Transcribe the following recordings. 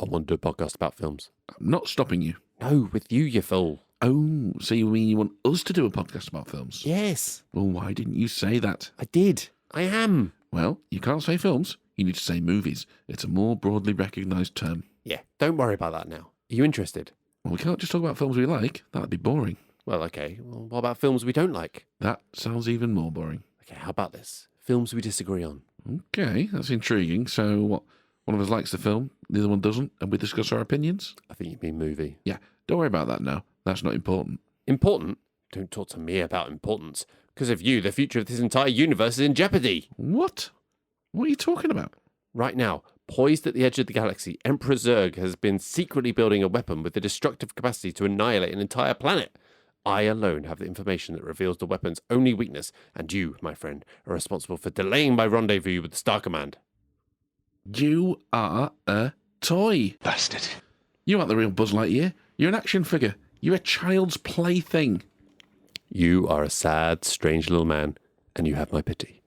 I want to do a podcast about films. I'm not stopping you. No, with you, you fool. Oh, so you mean you want us to do a podcast about films? Yes. Well, why didn't you say that? I did. I am. Well, you can't say films. You need to say movies. It's a more broadly recognised term. Yeah, don't worry about that now. Are you interested? Well, we can't just talk about films we like. That'd be boring. Well, okay. Well, what about films we don't like? That sounds even more boring. Okay, how about this? Films we disagree on. Okay, that's intriguing. So what? One of us likes the film, the other one doesn't, and we discuss our opinions? I think you mean movie. Yeah, don't worry about that now. That's not important. Important? Don't talk to me about importance. Because of you, the future of this entire universe is in jeopardy. What? What are you talking about? Right now, poised at the edge of the galaxy, Emperor Zurg has been secretly building a weapon with the destructive capacity to annihilate an entire planet. I alone have the information that reveals the weapon's only weakness, and you, my friend, are responsible for delaying my rendezvous with the Star Command. You are a toy. Bastard. You aren't the real Buzz Lightyear. You're an action figure. You're a child's plaything. You are a sad, strange little man, and you have my pity.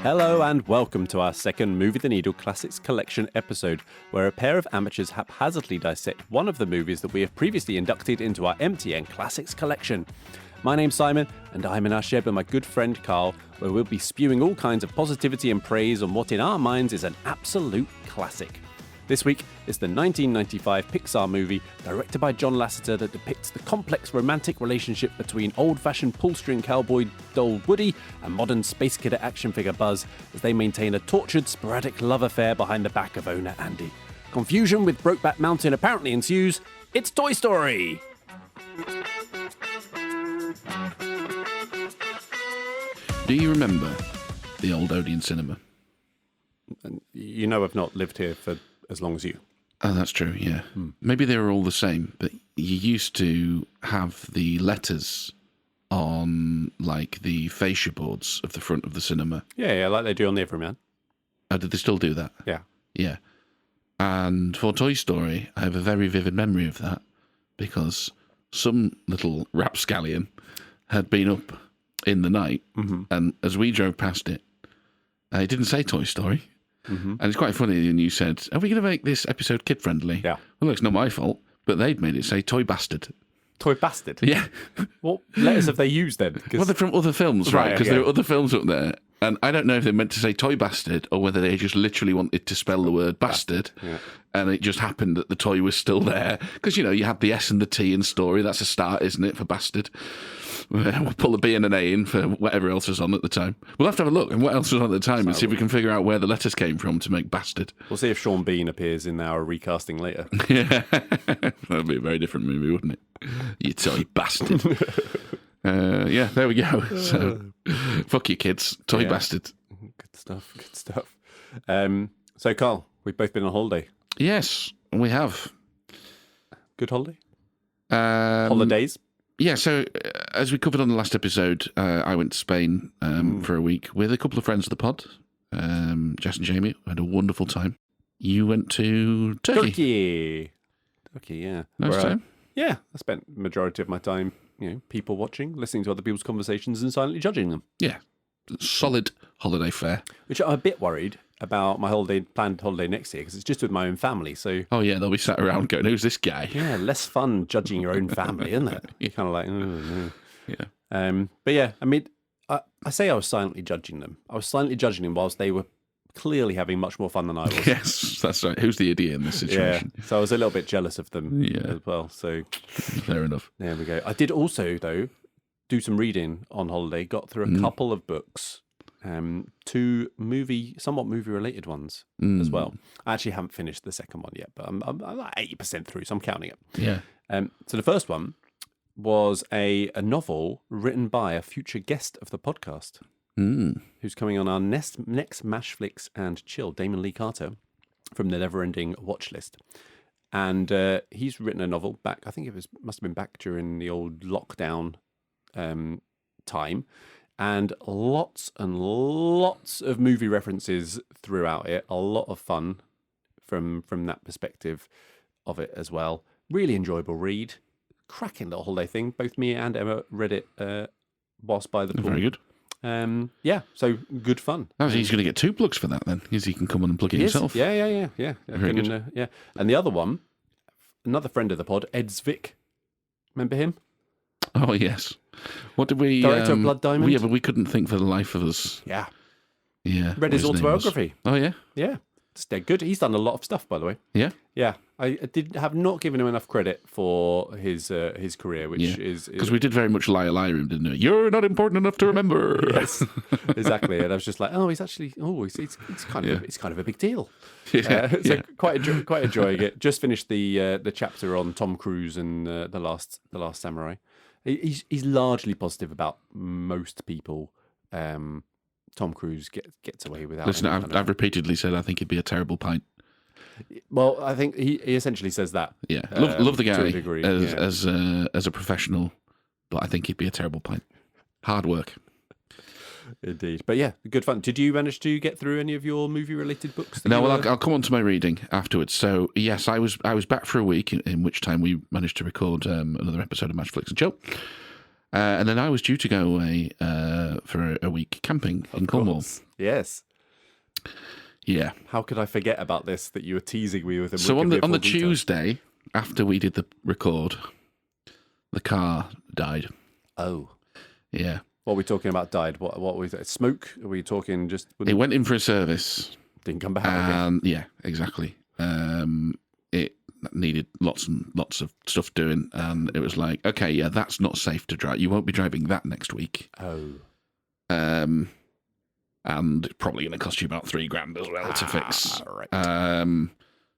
Hello and welcome to our second Movie the Needle Classics Collection episode, where a pair of amateurs haphazardly dissect one of the movies that we have previously inducted into our MTN Classics Collection. My name's Simon, and I'm in our shed with my good friend Carl, where we'll be spewing all kinds of positivity and praise on what in our minds is an absolute classic. This week, it's the 1995 Pixar movie directed by John Lasseter that depicts the complex romantic relationship between old-fashioned pull-string cowboy doll Woody and modern space kidder action figure Buzz as they maintain a tortured, sporadic love affair behind the back of owner Andy. Confusion with Brokeback Mountain apparently ensues. It's Toy Story! Do you remember the old Odeon cinema? You know I've not lived here for as long as you. Oh, that's true, yeah. Maybe they were all the same, but you used to have the letters on, like, the fascia boards of the front of the cinema. Yeah, like they do on the Everyman. Oh, did they still do that? Yeah. Yeah. And for Toy Story, I have a very vivid memory of that because some little rapscallion had been up in the night, and as we drove past it, it didn't say Toy Story. And it's quite funny, and you said, are we going to make this episode kid-friendly? Yeah. Well, it's not my fault, but they'd made it say Toy Bastard. Toy Bastard? Yeah. What letters have they used then? Well, they're from other films, right? Because okay. there are other films up there. And I don't know if they meant to say Toy Bastard or whether they just literally wanted to spell the word bastard. Yeah. And it just happened that the toy was still there. Because, you know, you had the S and the T in story. That's a start, isn't it, for bastard? We'll pull a B and an A in for whatever else was on at the time. We'll have to have a look at what else was on at the time and see if we can figure out where the letters came from to make bastard. We'll see if Sean Bean appears in our recasting later. Yeah. That'd be a very different movie, wouldn't it? You toy bastard. Yeah, there we go. So, fuck you, kids. Toy bastard. Good stuff, good stuff. So, Carl, we've both been on holiday. Yes, we have. Good holiday? Holidays? Yeah, so as we covered on the last episode, I went to Spain for a week with a couple of friends of the pod, Jess and Jamie. We had a wonderful time. You went to Turkey. Turkey, yeah. Nice time? Yeah, I spent the majority of my time, people watching, listening to other people's conversations and silently judging them. Yeah, solid holiday fare. Which I'm a bit worried about my planned holiday next year because it's just with my own family. So oh yeah, they'll be sat around going, "Who's this guy?" Yeah, less fun judging your own family, isn't it? You're kind of like, oh, no. Yeah. But yeah, I mean, I say I was silently judging them. I was silently judging them whilst they were clearly having much more fun than I was. Yes, that's right. Who's the idiot in this situation? Yeah. So I was a little bit jealous of them as well. So fair enough. There we go. I did also though do some reading on holiday. Got through a couple of books. Two somewhat movie-related ones as well. I actually haven't finished the second one yet, but I'm like 80% through, so I'm counting it. Yeah. So the first one was a novel written by a future guest of the podcast, who's coming on our next Mashflix and Chill, Damon Lee Carter, from the Never-Ending Watch List. And he's written a novel back, I think must have been back during the old lockdown time. And lots of movie references throughout it. A lot of fun from that perspective of it as well. Really enjoyable read. Cracking little holiday thing. Both me and Emma read it whilst by the pool. Very good. Yeah, so good fun. Oh, he's going to get 2 plugs for that then, because he can come on and plug it himself. Yeah. Very good. Yeah. And the other one, another friend of the pod, Ed Zwick. Remember him? Oh, yes. What did we... Director of Blood Diamond? Yeah, but we couldn't think for the life of us. Yeah. Yeah. Read his autobiography. Oh, yeah? Yeah. It's dead good. He's done a lot of stuff, by the way. Yeah? Yeah. I have not given him enough credit for his career, which is... Because we did very much liar him, didn't we? You're not important enough to remember. Yes, exactly. And I was just like, oh, he's actually... Oh, it's kind of a big deal. Quite enjoying it. Just finished the chapter on Tom Cruise and the Last Samurai. He's largely positive about most people. Tom Cruise gets away without. Listen, I've repeatedly said I think he'd be a terrible pint. Well, I think he essentially says that. Yeah, love the guy to a degree, as a professional, but I think he'd be a terrible pint. Hard work. Indeed. But yeah, good fun. Did you manage to get through any of your movie-related books? No, well, I'll come on to my reading afterwards. So, yes, I was back for a week, in which time we managed to record another episode of Match Flicks and Chill. And then I was due to go away for a week camping in Cornwall. Yes. Yeah. How could I forget about this, that you were teasing me with? So on the Tuesday, after we did the record, the car died. Oh. Yeah. What are we talking about died? What was it? Smoke? Are we talking just... It went in for a service. Didn't come back again. Yeah, exactly. It needed lots and lots of stuff doing, and it was like, okay, yeah, that's not safe to drive. You won't be driving that next week. Oh. And it's probably going to cost you about $3,000 as well to fix. Right.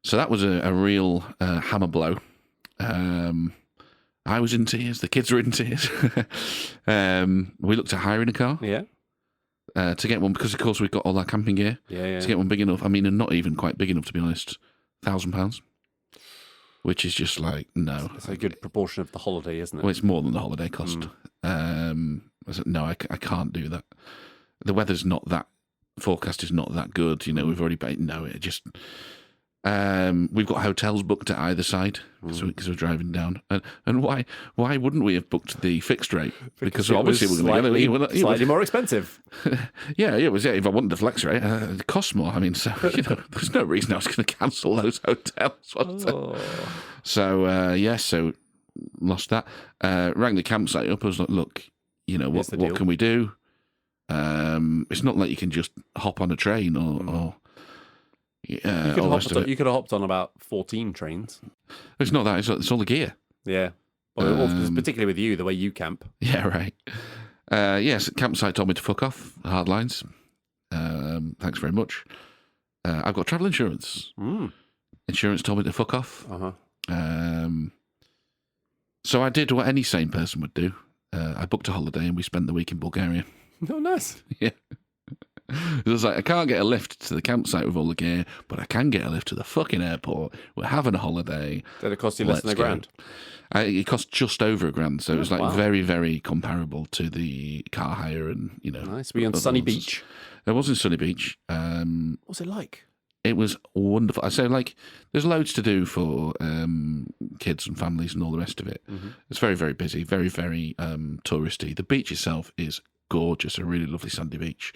So that was a real hammer blow. I was in tears. The kids were in tears. We looked at hiring a car. Yeah. To get one, because of course we've got all our camping gear. Yeah. To get one big enough. I mean, and not even quite big enough, to be honest. £1,000. Which is just like, no. It's a good proportion of the holiday, isn't it? Well, it's more than the holiday cost. I said, no, I can't do that. The weather's not that, forecast is not that good. You know, we've already, no, it just, we've got hotels booked at either side because we're driving down. And why wouldn't we have booked the fixed rate? Because obviously we're going to slightly more expensive. Yeah, it was. Yeah, if I wanted the flex rate, it costs more. I mean, so there's no reason I was going to cancel those hotels. So lost that. Rang the campsite up. I was like, look, what can we do? It's not like you can just hop on a train or you could have hopped on about 14 trains. It's not that. It's all the gear. Yeah. Well, particularly with you, the way you camp. Yeah, right. Yes, campsite told me to fuck off. Hard lines. Thanks very much. I've got travel insurance. Insurance told me to fuck off. So I did what any sane person would do. I booked a holiday and we spent the week in Bulgaria. Oh, nice. Yeah. It was like, I can't get a lift to the campsite with all the gear, but I can get a lift to the fucking airport. We're having a holiday. Did it cost you less than $1,000? It cost just over $1,000, so it was like very, very comparable to the car hire and, Nice. Were you on Sunny Beach? It was in Sunny Beach. What was it like? It was wonderful. I say, there's loads to do for kids and families and all the rest of it. It's very, very busy, very, very touristy. The beach itself is gorgeous, a really lovely sandy beach.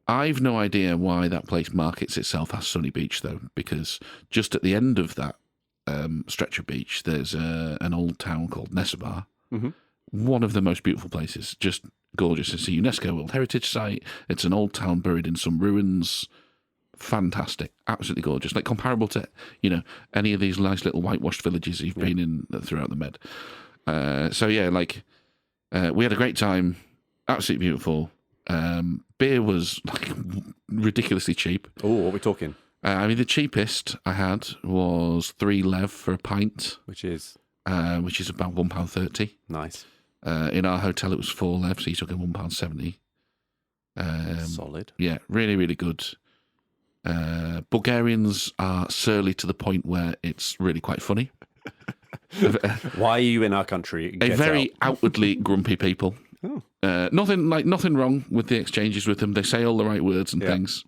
I've no idea why that place markets itself as Sunny Beach, though, because just at the end of that stretch of beach, there's an old town called Nesebar. One of the most beautiful places, just gorgeous. It's a UNESCO World Heritage Site. It's an old town buried in some ruins. Fantastic, absolutely gorgeous. Like comparable to, any of these nice little whitewashed villages you've been in throughout the Med. We had a great time. Absolutely beautiful. Beer was ridiculously cheap. Oh, what are we talking? The cheapest I had was 3 lev for a pint, which is about £1.30. Nice. In our hotel, it was 4 lev, so you took in £1.70. Solid. Yeah, really, really good. Bulgarians are surly to the point where it's really quite funny. Why are you in our country? Very outwardly grumpy people. Oh. Nothing wrong with the exchanges with them. They say all the right words and things.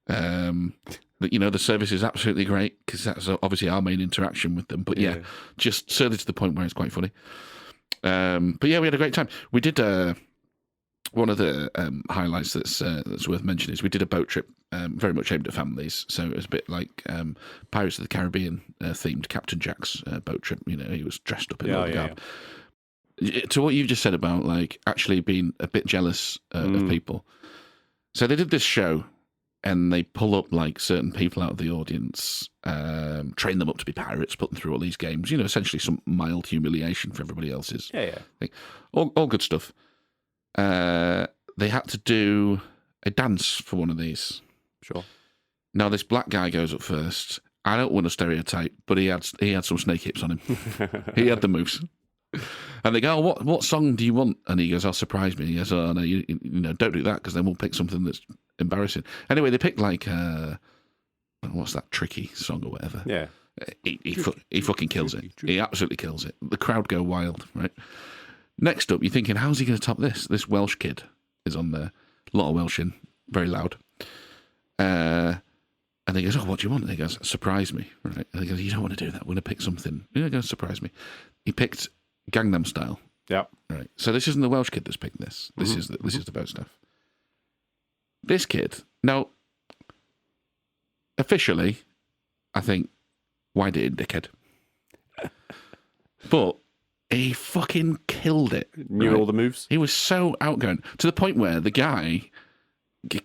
The service is absolutely great because that's obviously our main interaction with them. But just surly to the point where it's quite funny. But yeah, we had a great time. We did one of the highlights that's worth mentioning is we did a boat trip very much aimed at families. So it was a bit like Pirates of the Caribbean themed Captain Jack's boat trip. You know, he was dressed up in all the garb. To what you've just said about like actually being a bit jealous of people. So they did this show and they pull up like certain people out of the audience, train them up to be pirates, put them through all these games, you know, essentially some mild humiliation for everybody else's. Thing. All good stuff. They had to do a dance for one of these. Sure. Now this black guy goes up first. I don't want to stereotype, but he had some snake hips on him. He had the moves. And they go, oh, what song do you want? And he goes, oh, surprise me. He goes, oh, no, you know, don't do that because then we'll pick something that's embarrassing. Anyway, they picked like, what's that, Tricky song or whatever. Yeah. He fucking kills it. He absolutely kills it. The crowd go wild, right? Next up, you're thinking, how's he going to top this? This Welsh kid is on there. A lot of Welsh in, very loud. And he goes, oh, what do you want? And he goes, surprise me, right? And he goes, you don't want to do that. We're going to pick something. You're going to surprise me. He picked Gangnam Style. Yeah. Right. So this isn't the Welsh kid that's picked this. This is the boat stuff. This kid, now, officially, I think, why did dickhead? But he fucking killed it. Knew all the moves. He was so outgoing to the point where the guy,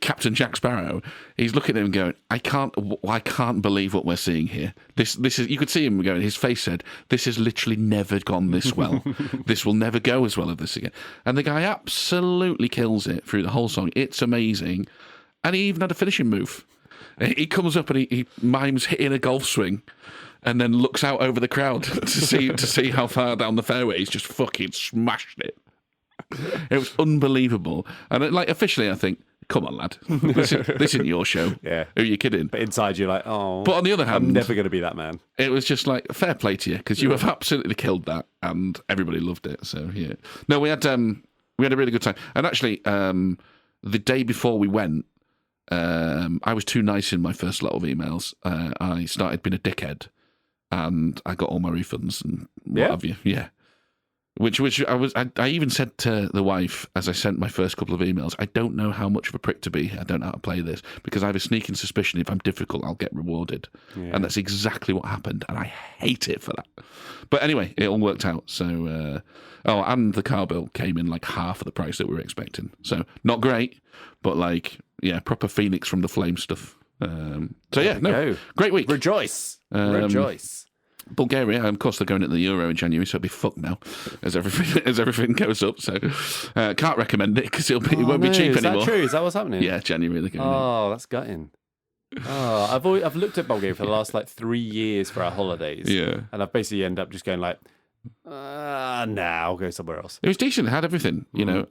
Captain Jack Sparrow, he's looking at him going, I can't believe what we're seeing here. This is, you could see him going, his face said, this has literally never gone this well. This will never go as well as this again. And the guy absolutely kills it through the whole song. It's amazing. And he even had a finishing move. He comes up and he mimes hitting a golf swing and then looks out over the crowd to see how far down the fairway he's just fucking smashed it. It was unbelievable. And like officially, I think, come on, lad. This isn't your show. Yeah. Who are you kidding? But inside you're like, oh. But on the other hand, I'm never going to be that man. It was just like, fair play to you, because you have absolutely killed that, and everybody loved it. So, yeah. No, we had a really good time. And actually, the day before we went, I was too nice in my first lot of emails. I started being a dickhead, and I got all my refunds and what have you. Yeah. Which I even said to the wife as I sent my first couple of emails, I don't know how much of a prick to be. I don't know how to play this because I have a sneaking suspicion if I'm difficult, I'll get rewarded. Yeah. And that's exactly what happened. And I hate it for that. But anyway, it all worked out. So, and the car bill came in like half of the price that we were expecting. So not great, but like, yeah, proper Phoenix from the flame stuff. Great week. Rejoice. Rejoice. Bulgaria, of course, they're going into the Euro in January, so it'll be fucked now as everything goes up. So can't recommend it because it won't be cheap anymore. Is that true? Is that what's happening? Yeah, January they're going. Oh, that's gutting. Oh, I've looked at Bulgaria for the last like 3 years for our holidays. Yeah, and I've basically ended up just going like, I'll go somewhere else. It was decent. It had everything. You know,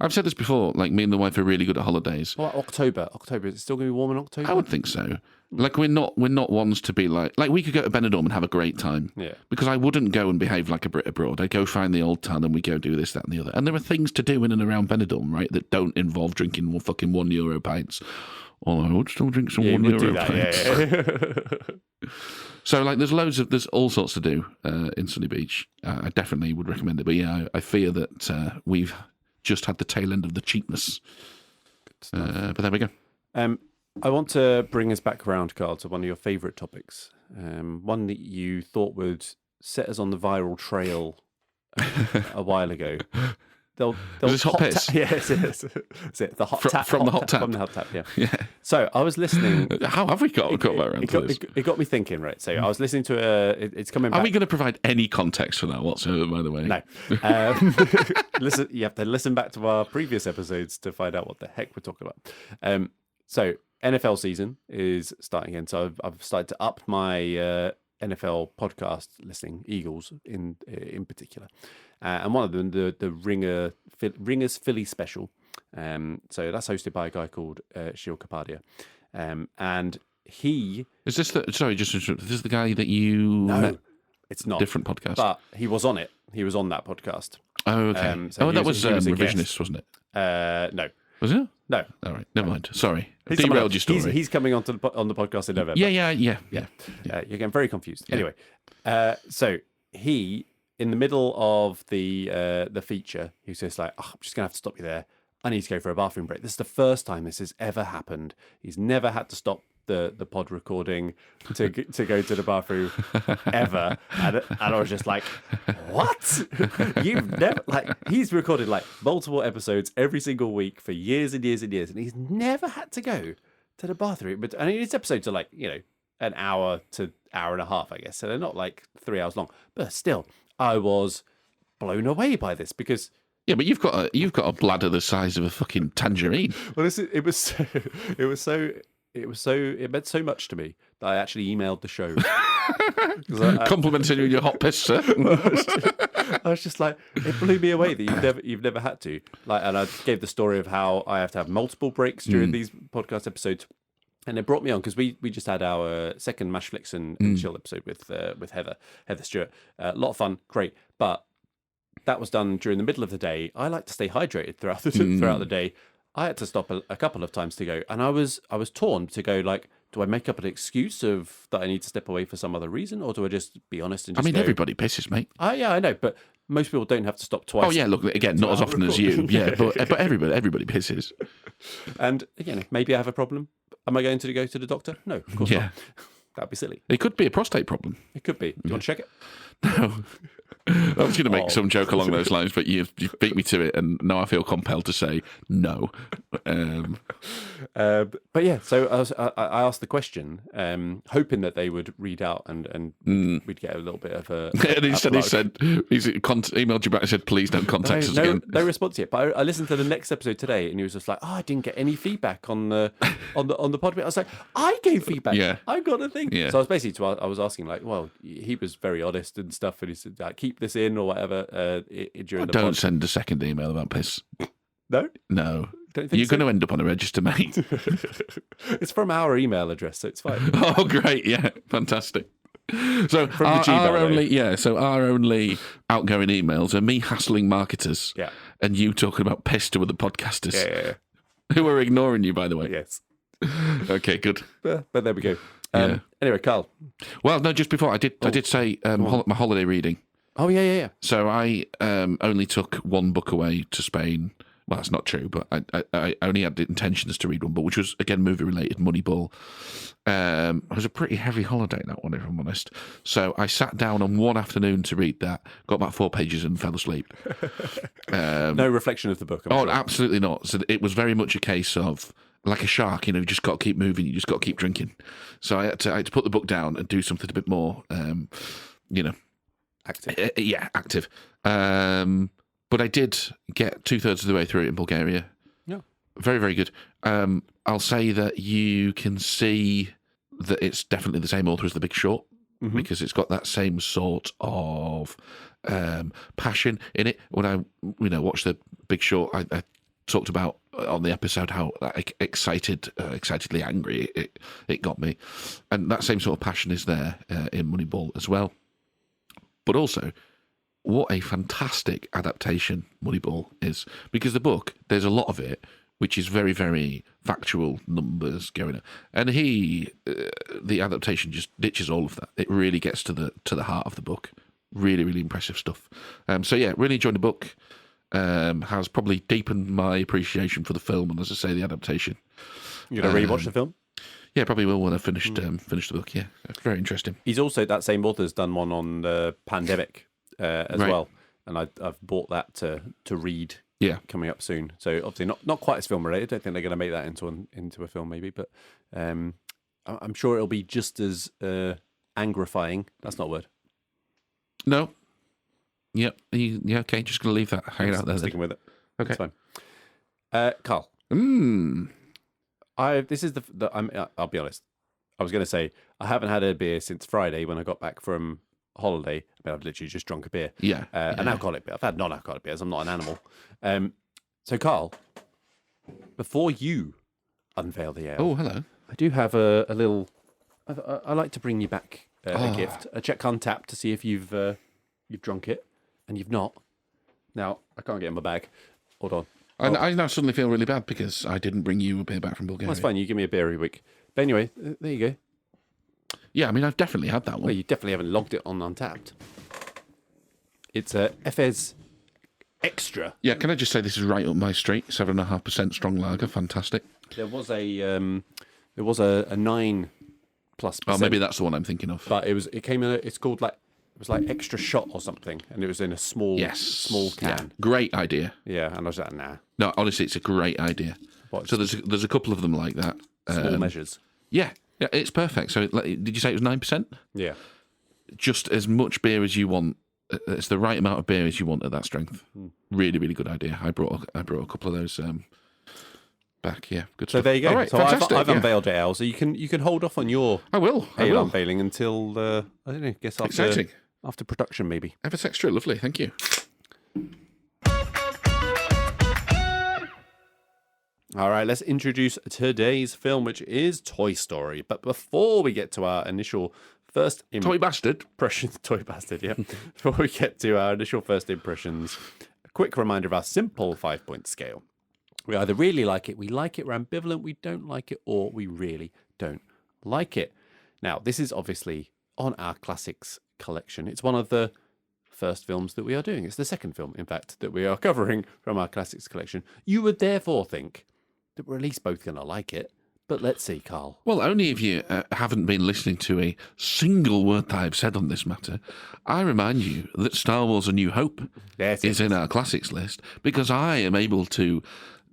I've said this before. Like me and the wife are really good at holidays. What October? Is it still going to be warm in October? I would think so. Like we're not ones to be like we could go to Benidorm and have a great time. Yeah. Because I wouldn't go and behave like a Brit abroad. I'd go find the old town and we go do this, that, and the other. And there are things to do in and around Benidorm, right, that don't involve drinking fucking €1 pints. Although I would still drink some €1 pints. Yeah. So like there's all sorts to do in Sunny Beach. I definitely would recommend it. But yeah, I fear that we've just had the tail end of the cheapness. But there we go. I want to bring us back around, Carl, to one of your favourite topics. One that you thought would set us on the viral trail a while ago. Is this hot piss? Yes, it is. Is it the hot tap? From the hot tap? From the hot tap, yeah. So I was listening. How have we got around to this? It got me thinking, right? So I was listening to it's coming back. Are we going to provide any context for that whatsoever, by the way? No. Listen, you have to listen back to our previous episodes to find out what the heck we're talking about. So NFL season is starting again. So I've started to up my NFL podcast listening, Eagles in particular. And one of them, the Ringers Philly special. So that's hosted by a guy called Shil Kapadia. And he... Is this the... Sorry, just this is the guy that you met? It's not. Different podcast. But he was on it. He was on that podcast. Oh, okay. That was Revisionist, wasn't it? No. Was it? No. All right. Never mind. Sorry. Derailed your story. He's coming on the podcast in November. Yeah. You're getting very confused. Yeah. Anyway, so he, in the middle of the feature, he says like, I'm just going to have to stop you there. I need to go for a bathroom break. This is the first time this has ever happened. He's never had to stop the pod recording to go to the bathroom ever. And I was just like, what? You've never, he's recorded multiple episodes every single week for years and years and years, and he's never had to go to the bathroom. But I mean, his episodes are an hour to hour and a half, I guess. So they're not 3 hours long. But still, I was blown away by this because... Yeah, but you've got a bladder the size of a fucking tangerine. Well, it meant so much to me that I actually emailed the show. Complimenting you on your hot piss, sir. I was just like, it blew me away that you've never had to. And I gave the story of how I have to have multiple breaks during these podcast episodes. And it brought me on because we just had our second Mash Flicks and Chill episode with Heather Stewart. A lot of fun, great. But that was done during the middle of the day. I like to stay hydrated throughout the day. I had to stop a couple of times to go, and I was torn to go do I make up an excuse of that I need to step away for some other reason, or do I just be honest and just everybody pisses, mate. Yeah, I know, but most people don't have to stop twice. Oh yeah, look, again, not as often as you. Yeah, but everybody pisses. And again, maybe I have a problem. Am I going to go to the doctor? No, of course not. That'd be silly. It could be a prostate problem. It could be. Do you want to check it? No. I was going to make some joke along those lines, but you've beat me to it, and now I feel compelled to say no. But yeah, so I asked the question, hoping that they would read out and we'd get a little bit of a. And instead, he emailed you back and said, "Please don't contact us again." No response yet. But I listened to the next episode today, and he was just like, "Oh, I didn't get any feedback on the pod." I was like, "I gave feedback. Yeah. I got a thing." Yeah. So I was basically I was asking well, he was very honest and stuff, and he said keep this in or whatever during the pod. Don't send a second email about piss. No. You're going to end up on a register, mate. It's from our email address, so it's fine. Oh, great! Yeah, fantastic. So from the Gmail, our only outgoing emails are me hassling marketers, and you talking about piss to other podcasters, who are ignoring you, by the way. Yes. Okay, good. But there we go. Anyway, Carl. Well, no, just before I did say my holiday reading. Oh yeah. So I only took one book away to Spain. Well, that's not true, but I only had the intentions to read one book, which was, again, movie-related, Moneyball. It was a pretty heavy holiday, that one, if I'm honest. So I sat down on one afternoon to read that, got about 4 pages and fell asleep. No reflection of the book, I'm sure. Absolutely not. So it was very much a case of, like a shark, you just got to keep moving, you just got to keep drinking. So I had to put the book down and do something a bit more, active. Active. But I did get 2/3 of the way through it in Bulgaria. Yeah. Very, very good. I'll say that you can see that it's definitely the same author as The Big Short, because it's got that same sort of passion in it. When I watched The Big Short, I talked about on the episode how excitedly angry it got me. And that same sort of passion is there in Moneyball as well. But also, what a fantastic adaptation Moneyball is. Because the book, there's a lot of it, which is very, very factual numbers going on. And the adaptation just ditches all of that. It really gets to the heart of the book. Really, really impressive stuff. So yeah, really enjoyed the book. Has probably deepened my appreciation for the film, and as I say, the adaptation. You're going to rewatch the film? Yeah, probably will when I finished the book. Yeah, very interesting. He's also, that same author's done one on the pandemic as well, and I've bought that to read. Yeah, coming up soon. So obviously not quite as film related. I don't think they're going to make that into a film, maybe, but I'm sure it'll be just as angrifying. That's not a word. No. Yep. Yeah. Okay. Just gonna leave that hanging out there. Sticking with it. Okay. That's fine. Carl. This is I'll be honest. I was going to say I haven't had a beer since Friday when I got back from holiday. I mean, I've literally just drunk a beer. Yeah. An alcoholic beer. I've had non-alcoholic beers. I'm not an animal. So Carl, before you unveil the ale, oh hello, I do have a little. I like to bring you back a gift. A check on tap to see if you've drunk it. And you've not. Now, I can't get in my bag. Hold on. I now suddenly feel really bad because I didn't bring you a beer back from Bulgaria. That's fine. You give me a beer every week. But anyway, there you go. Yeah, I mean, I've definitely had that one. Well, you definitely haven't logged it on Untapped. It's a Efes extra. Yeah, can I just say this is right up my street? 7.5% strong lager, fantastic. There was a 9+%. Oh, maybe that's the one I'm thinking of. But it came in. It's called like it was like extra shot or something, and it was in a small can. Yeah. Great idea. Yeah, and I was like, nah. No, honestly, it's a great idea. So there's a couple of them like that. Small measures. Yeah, it's perfect. So did you say it was 9%? Yeah. Just as much beer as you want. It's the right amount of beer as you want at that strength. Really, really good idea. I brought a couple of those back. Yeah, good stuff. So there you go. All right, so fantastic. I've unveiled it, Al. So you can hold off on your I will unveiling until I don't know. Guess after production maybe. Ever's extra lovely. Thank you. All right, let's introduce today's film, which is Toy Story. But before we get to our initial first Toy bastard. impressions, Toy Bastard, yeah. Before we get to our initial first impressions, a quick reminder of our simple 5-point scale. We either really like it, we're ambivalent, we don't like it, or we really don't like it. Now, this is obviously on our classics collection. It's one of the first films that we are doing. It's the second film, in fact, that we are covering from our classics collection. You would therefore think that we're at least both going to like it. But let's see, Carl. Well, only if you haven't been listening to a single word that I've said on this matter, I remind you that Star Wars A New Hope is in our classics list, because I am able to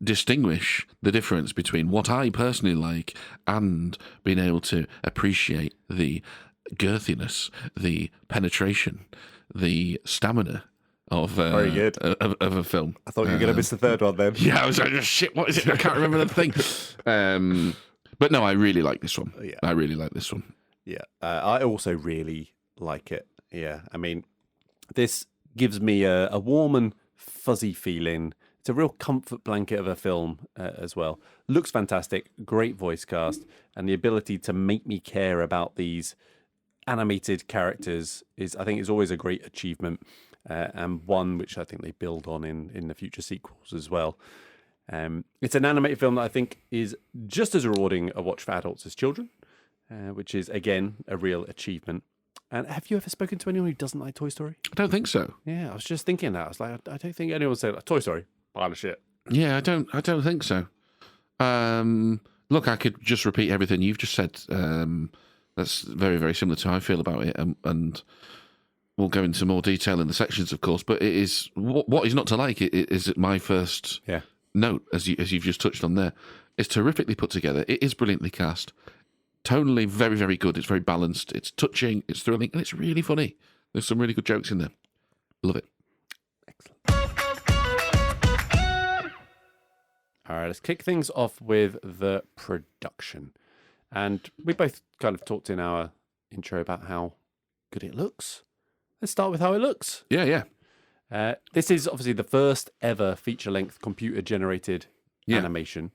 distinguish the difference between what I personally like and being able to appreciate the girthiness, the penetration, the stamina of Very good. of a film. I thought you were going to miss the third one then. Yeah, I was like, shit, what is it? I can't remember the thing. But no, I really like this one. Yeah. I really like this one. Yeah, I also really like it. Yeah, I mean, this gives me a warm and fuzzy feeling. It's a real comfort blanket of a film as well. Looks fantastic, great voice cast, and the ability to make me care about these animated characters I think is always a great achievement, and one which I think they build on in the future sequels as well. It's an animated film that I think is just as rewarding a watch for adults as children, which is, again, a real achievement. And have you ever spoken to anyone who doesn't like Toy Story? I don't think so. Yeah, I was just thinking that. I was like, I don't think anyone said like, Toy Story, pile of shit. Yeah, I don't think so. Look, I could just repeat everything you've just said. That's very, very similar to how I feel about it, and we'll go into more detail in the sections, of course. But it is what is not to like. It is my first note, as you've just touched on there. It's terrifically put together. It is brilliantly cast. Tonally, very, very good. It's very balanced. It's touching. It's thrilling, and it's really funny. There's some really good jokes in there. Love it. Excellent. All right, let's kick things off with the production. And we both kind of talked in our intro about how good it looks. Let's start with how it looks. Yeah. This is obviously the first ever feature-length computer-generated animation.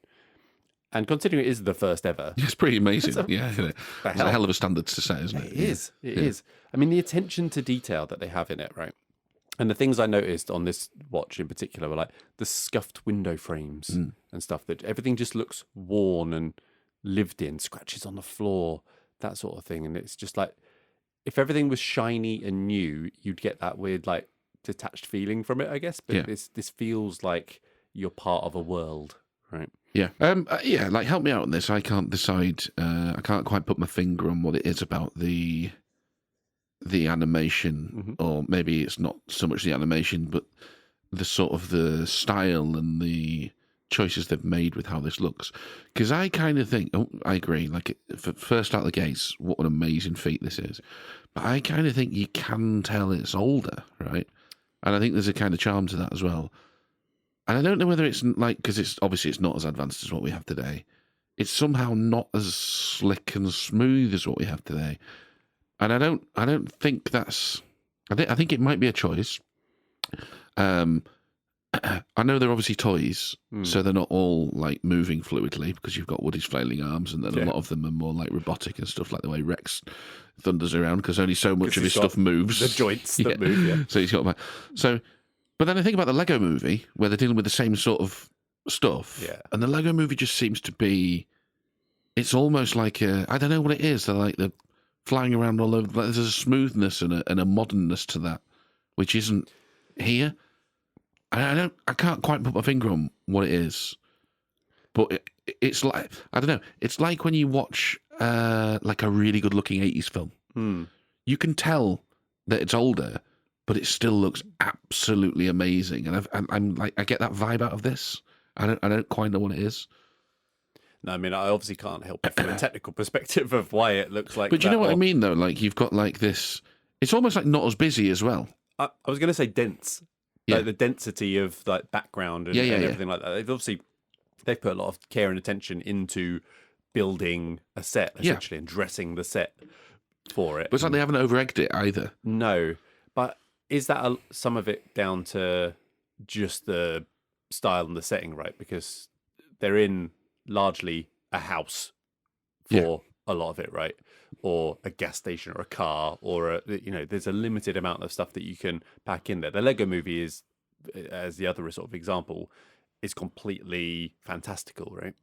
And considering it is the first ever... It's pretty amazing. Isn't it? It's a hell of a standard to set, isn't it? It is. I mean, the attention to detail that they have in it, right? And the things I noticed on this watch in particular were like the scuffed window frames and stuff, that everything just looks worn and lived in, scratches on the floor, that sort of thing. And it's just like, if everything was shiny and new, you'd get that weird, like, detached feeling from it, I guess. But this feels like you're part of a world, right? Yeah. Like, help me out on this. I can't decide. I can't quite put my finger on what it is about the animation, or maybe it's not so much the animation, but the sort of the style and the choices they've made with how this looks. Because I kind of think, I agree, like, first out the gates, what an amazing feat this is. But I kind of think you can tell it's older, right? And I think there's a kind of charm to that as well. And I don't know whether it's like, because it's obviously it's not as advanced as what we have today. It's somehow not as slick and smooth as what we have today. And I don't think that's. I think it might be a choice. I know they're obviously toys, so they're not all like moving fluidly, because you've got Woody's flailing arms, and then a lot of them are more like robotic and stuff, like the way Rex thunders around, because only so much of his stuff moves. The joints that move, yeah. So he's got but then I think about the Lego Movie, where they're dealing with the same sort of stuff, and the Lego Movie just seems to be. It's almost like I don't know what it is. They're flying around all over. There's a smoothness and a modernness to that, which isn't here. I can't quite put my finger on what it is, but it's like, I don't know. It's like when you watch like a really good looking 80s film. You can tell that it's older, but it still looks absolutely amazing. And I'm like, I get that vibe out of this. I don't quite know what it is. No, I mean, I obviously can't help it from a technical perspective of why it looks like But that. You know what I mean, though? Like, you've got like this... It's almost like not as busy as well. I was going to say dense. Yeah. Like the density of like background and everything like that. They've put a lot of care and attention into building a set, essentially, and dressing the set for it. But it's like they haven't over-egged it either. No. But is that some of it down to just the style and the setting, right? Because they're in largely a house for a lot of it, right? Or a gas station or a car or there's a limited amount of stuff that you can pack in there. The Lego movie is, as the other sort of example, is completely fantastical, right?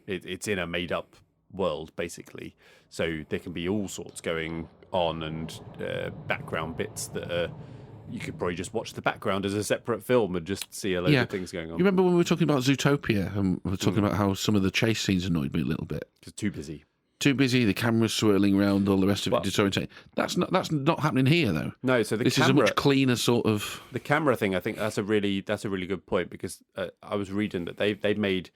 It's in a made up world, basically. So there can be all sorts going on and background bits that are, you could probably just watch the background as a separate film and just see a load of things going on. You remember when we were talking about Zootopia and we were talking about how some of the chase scenes annoyed me a little bit? It's too busy. Too busy, the camera's swirling around, all the rest of it disorientating. That's not happening here, though. No, so this is a much cleaner sort of... The camera thing, I think that's a really good point, because I was reading that they've made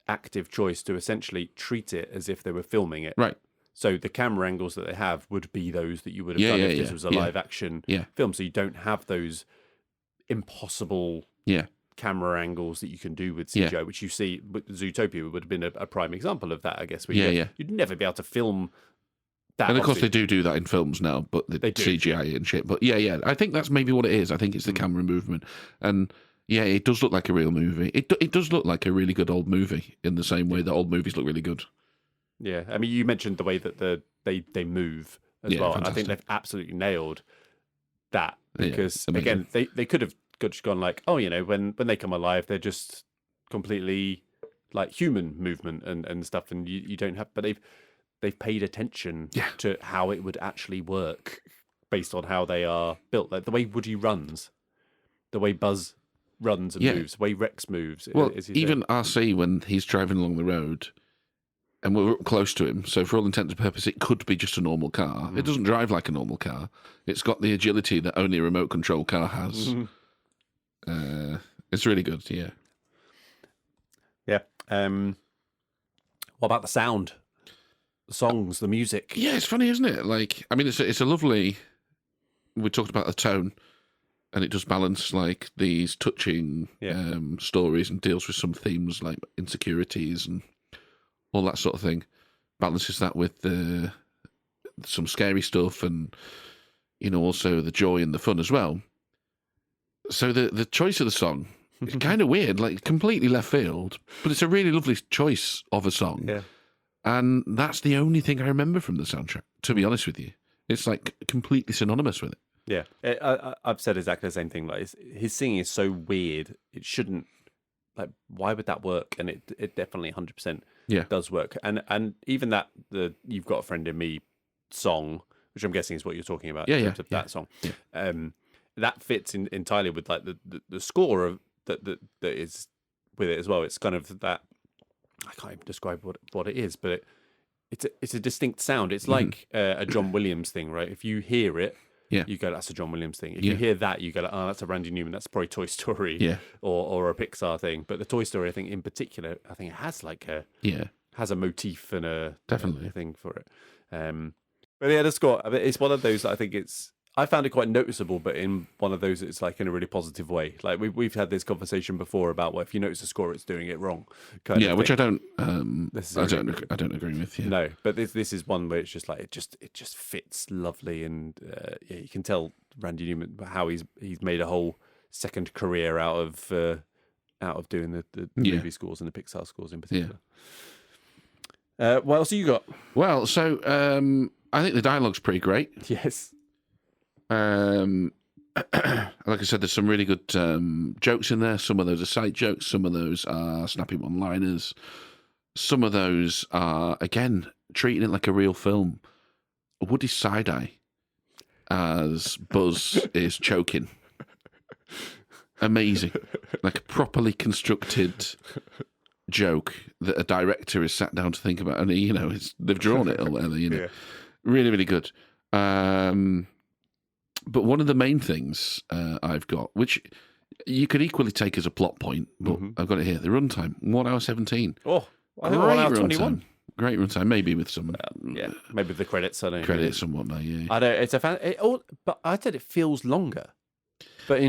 active choice to essentially treat it as if they were filming it. Right. So the camera angles that they have would be those that you would have done if this was a live action film. So you don't have those impossible camera angles that you can do with CGI, which you see with Zootopia would have been a prime example of that, I guess. Where you'd never be able to film that. And of course they do that in films now, but they CGI and shit. But I think that's maybe what it is. I think it's the camera movement. And it does look like a real movie. It does look like a really good old movie in the same way that old movies look really good. Yeah, I mean, you mentioned the way that they move as well, fantastic. and I think they've absolutely nailed that, because again, they could have just gone like, when they come alive, they're just completely like human movement and stuff, and you don't have, but they've paid attention to how it would actually work based on how they are built, like the way Woody runs, the way Buzz runs and moves, the way Rex moves. Well, even RC, when he's driving along the road and we're up close to him, so for all intents and purposes, it could be just a normal car. It doesn't drive like a normal car. It's got the agility that only a remote control car has. It's really good, yeah. What about the sound? The songs, the music? Yeah, it's funny, isn't it? Like, I mean, it's a lovely... We talked about the tone, and it does balance like these touching stories and deals with some themes like insecurities and all that sort of thing. Balances that with some scary stuff and, also the joy and the fun as well. So the choice of the song is kind of weird, like completely left field, but it's a really lovely choice of a song. Yeah. And that's the only thing I remember from the soundtrack, to be honest with you. It's like completely synonymous with it. Yeah. I've said exactly the same thing. Like his singing is so weird. It shouldn't, like, why would that work? And it definitely 100% does work. And even that, the You've Got a Friend in Me song, which I'm guessing is what you're talking about in terms of that song. Yeah. That fits entirely with like the score of that is with it as well. It's kind of that, I can't even describe what it is, but it's a distinct sound. It's like a John Williams thing, right? If you hear it, you go, that's a John Williams thing. If you hear that, you go, oh, that's a Randy Newman. That's probably Toy Story, or a Pixar thing. But the Toy Story, I think in particular, I think it has like has a motif and a thing for it. But the score, I mean, it's one of those that I think I found it quite noticeable, but in one of those, it's like in a really positive way. Like we've had this conversation before about, well, if you notice a score, it's doing it wrong. Which I don't agree with. Yeah. No, but this is one where it's just like it just fits lovely, and you can tell Randy Newman how he's made a whole second career out of doing the movie scores and the Pixar scores in particular. Yeah. What else have you got? Well, so I think the dialogue's pretty great. Yes. Like I said, there's some really good jokes in there. Some of those are sight jokes. Some of those are snappy one-liners. Some of those are, again, treating it like a real film. Woody's side-eye as Buzz is choking. amazing, like a properly constructed joke that a director has sat down to think about, and they've drawn it all there. Yeah. Really, really good. But one of the main things I've got, which you could equally take as a plot point, but I've got it here. The runtime, 1 hour 17. Oh, I think 1 hour 21. Great runtime, maybe with some maybe the credits. I don't know. Credits and whatnot. Yeah, I don't. It's a fan. But I said it feels longer. But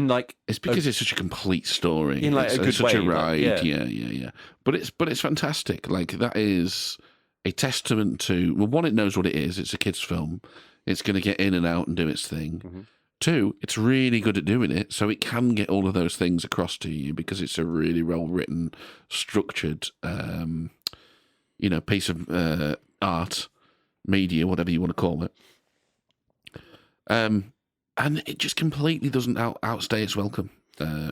it's because it's such a complete story. In like it's a good such way. a ride. Like, yeah. But it's fantastic. Like that is a testament to, well, one, it knows what it is. It's a kids' film. It's going to get in and out and do its thing. Mm-hmm. Two, it's really good at doing it, so it can get all of those things across to you because it's a really well written, structured, piece of art, media, whatever you want to call it. And it just completely doesn't outstay its welcome.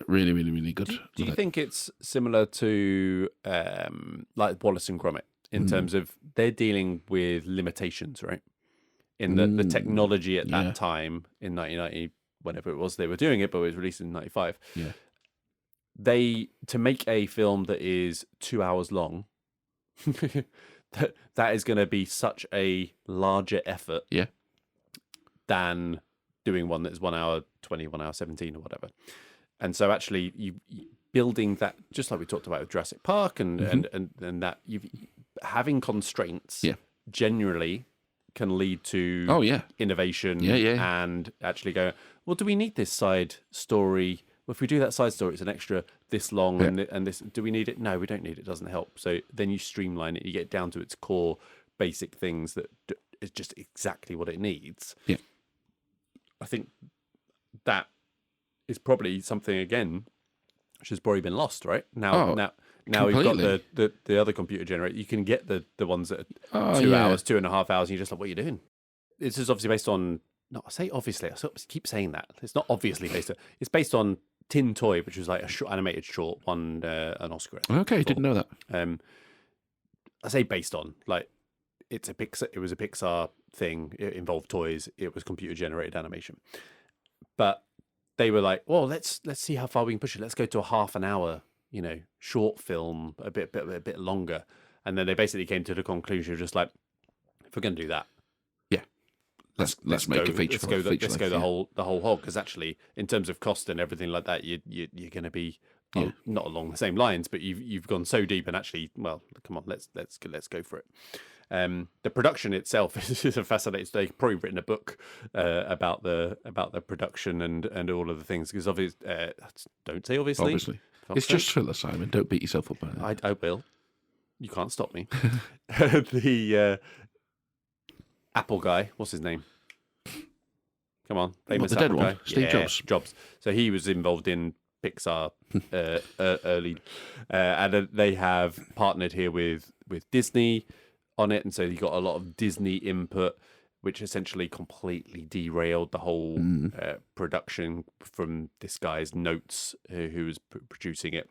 Really, really, really good. Do you think it's similar to like Wallace and Gromit in terms of they're dealing with limitations, right? In the technology at that time in 1990, whenever it was they were doing it, but it was released in 95. Yeah. To make a film that is 2 hours long, that is going to be such a larger effort than doing one that's 1 hour 20, 1 hour 17 or whatever. And so actually you building that, just like we talked about with Jurassic Park and that having constraints generally can lead to innovation and actually go, well, do we need this side story? Well, if we do that side story, it's an extra this long and this. Do we need it? No, we don't need it. It doesn't help. So then you streamline it. You get down to its core basic things that is just exactly what it needs. Yeah. I think that is probably something, again, which has probably been lost, right? Now we've got the other computer generator. You can get the ones that are 2 hours, 2.5 hours, and you're just like, what are you doing? This is obviously based on, I say obviously, I keep saying that. It's not obviously based on, it's based on Tin Toy, which was like a animated short, won an Oscar. Okay, didn't know that. I say based on, like, it was a Pixar thing. It involved toys. It was computer generated animation. But they were like, well, let's see how far we can push it. Let's go to a half an hour, short film, a bit longer. And then they basically came to the conclusion of just like, if we're going to do that, let's make a feature. Let's go the whole hog. Because actually, in terms of cost and everything like that, you're going to be not along the same lines, but you've gone so deep. And actually, well, come on, let's go for it. The production itself is a fascinating. They've probably written a book about the production and all of the things. Because obviously, don't say obviously. It's just filler, Simon. Don't beat yourself up by it. I will. You can't stop me. The Apple guy, what's his name? Come on, famous the dead Apple one, guy. Steve Jobs. So he was involved in Pixar early, and they have partnered here with Disney on it, and so he got a lot of Disney input, which essentially completely derailed the whole production from this guy's notes, who was producing it.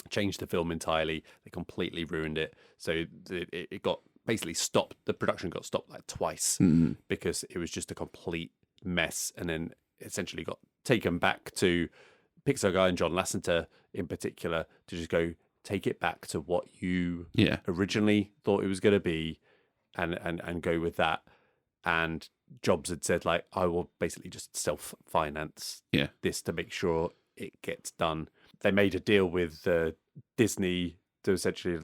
Changed the film entirely. They completely ruined it. So it got basically stopped. The production got stopped like twice because it was just a complete mess, and then essentially got taken back to Pixar guy and John Lasseter in particular to just go, take it back to what you originally thought it was going to be, and go with that. And Jobs had said, like, I will basically just self-finance this to make sure it gets done. They made a deal with Disney to essentially,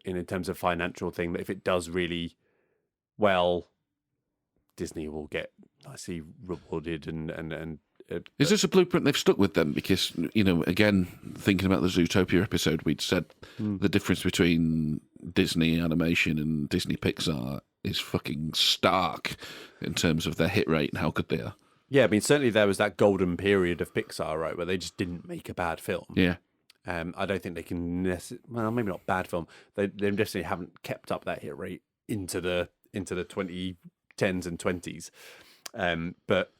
in terms of financial thing, that if it does really well, Disney will get nicely rewarded and is this a blueprint they've stuck with them? Because, again, thinking about the Zootopia episode, we'd said the difference between Disney animation and Disney Pixar is fucking stark in terms of their hit rate and how good they are. Yeah, I mean, certainly there was that golden period of Pixar, right, where they just didn't make a bad film. Yeah. I don't think they can well, maybe not bad film. They definitely haven't kept up that hit rate into the 2010s and 20s. But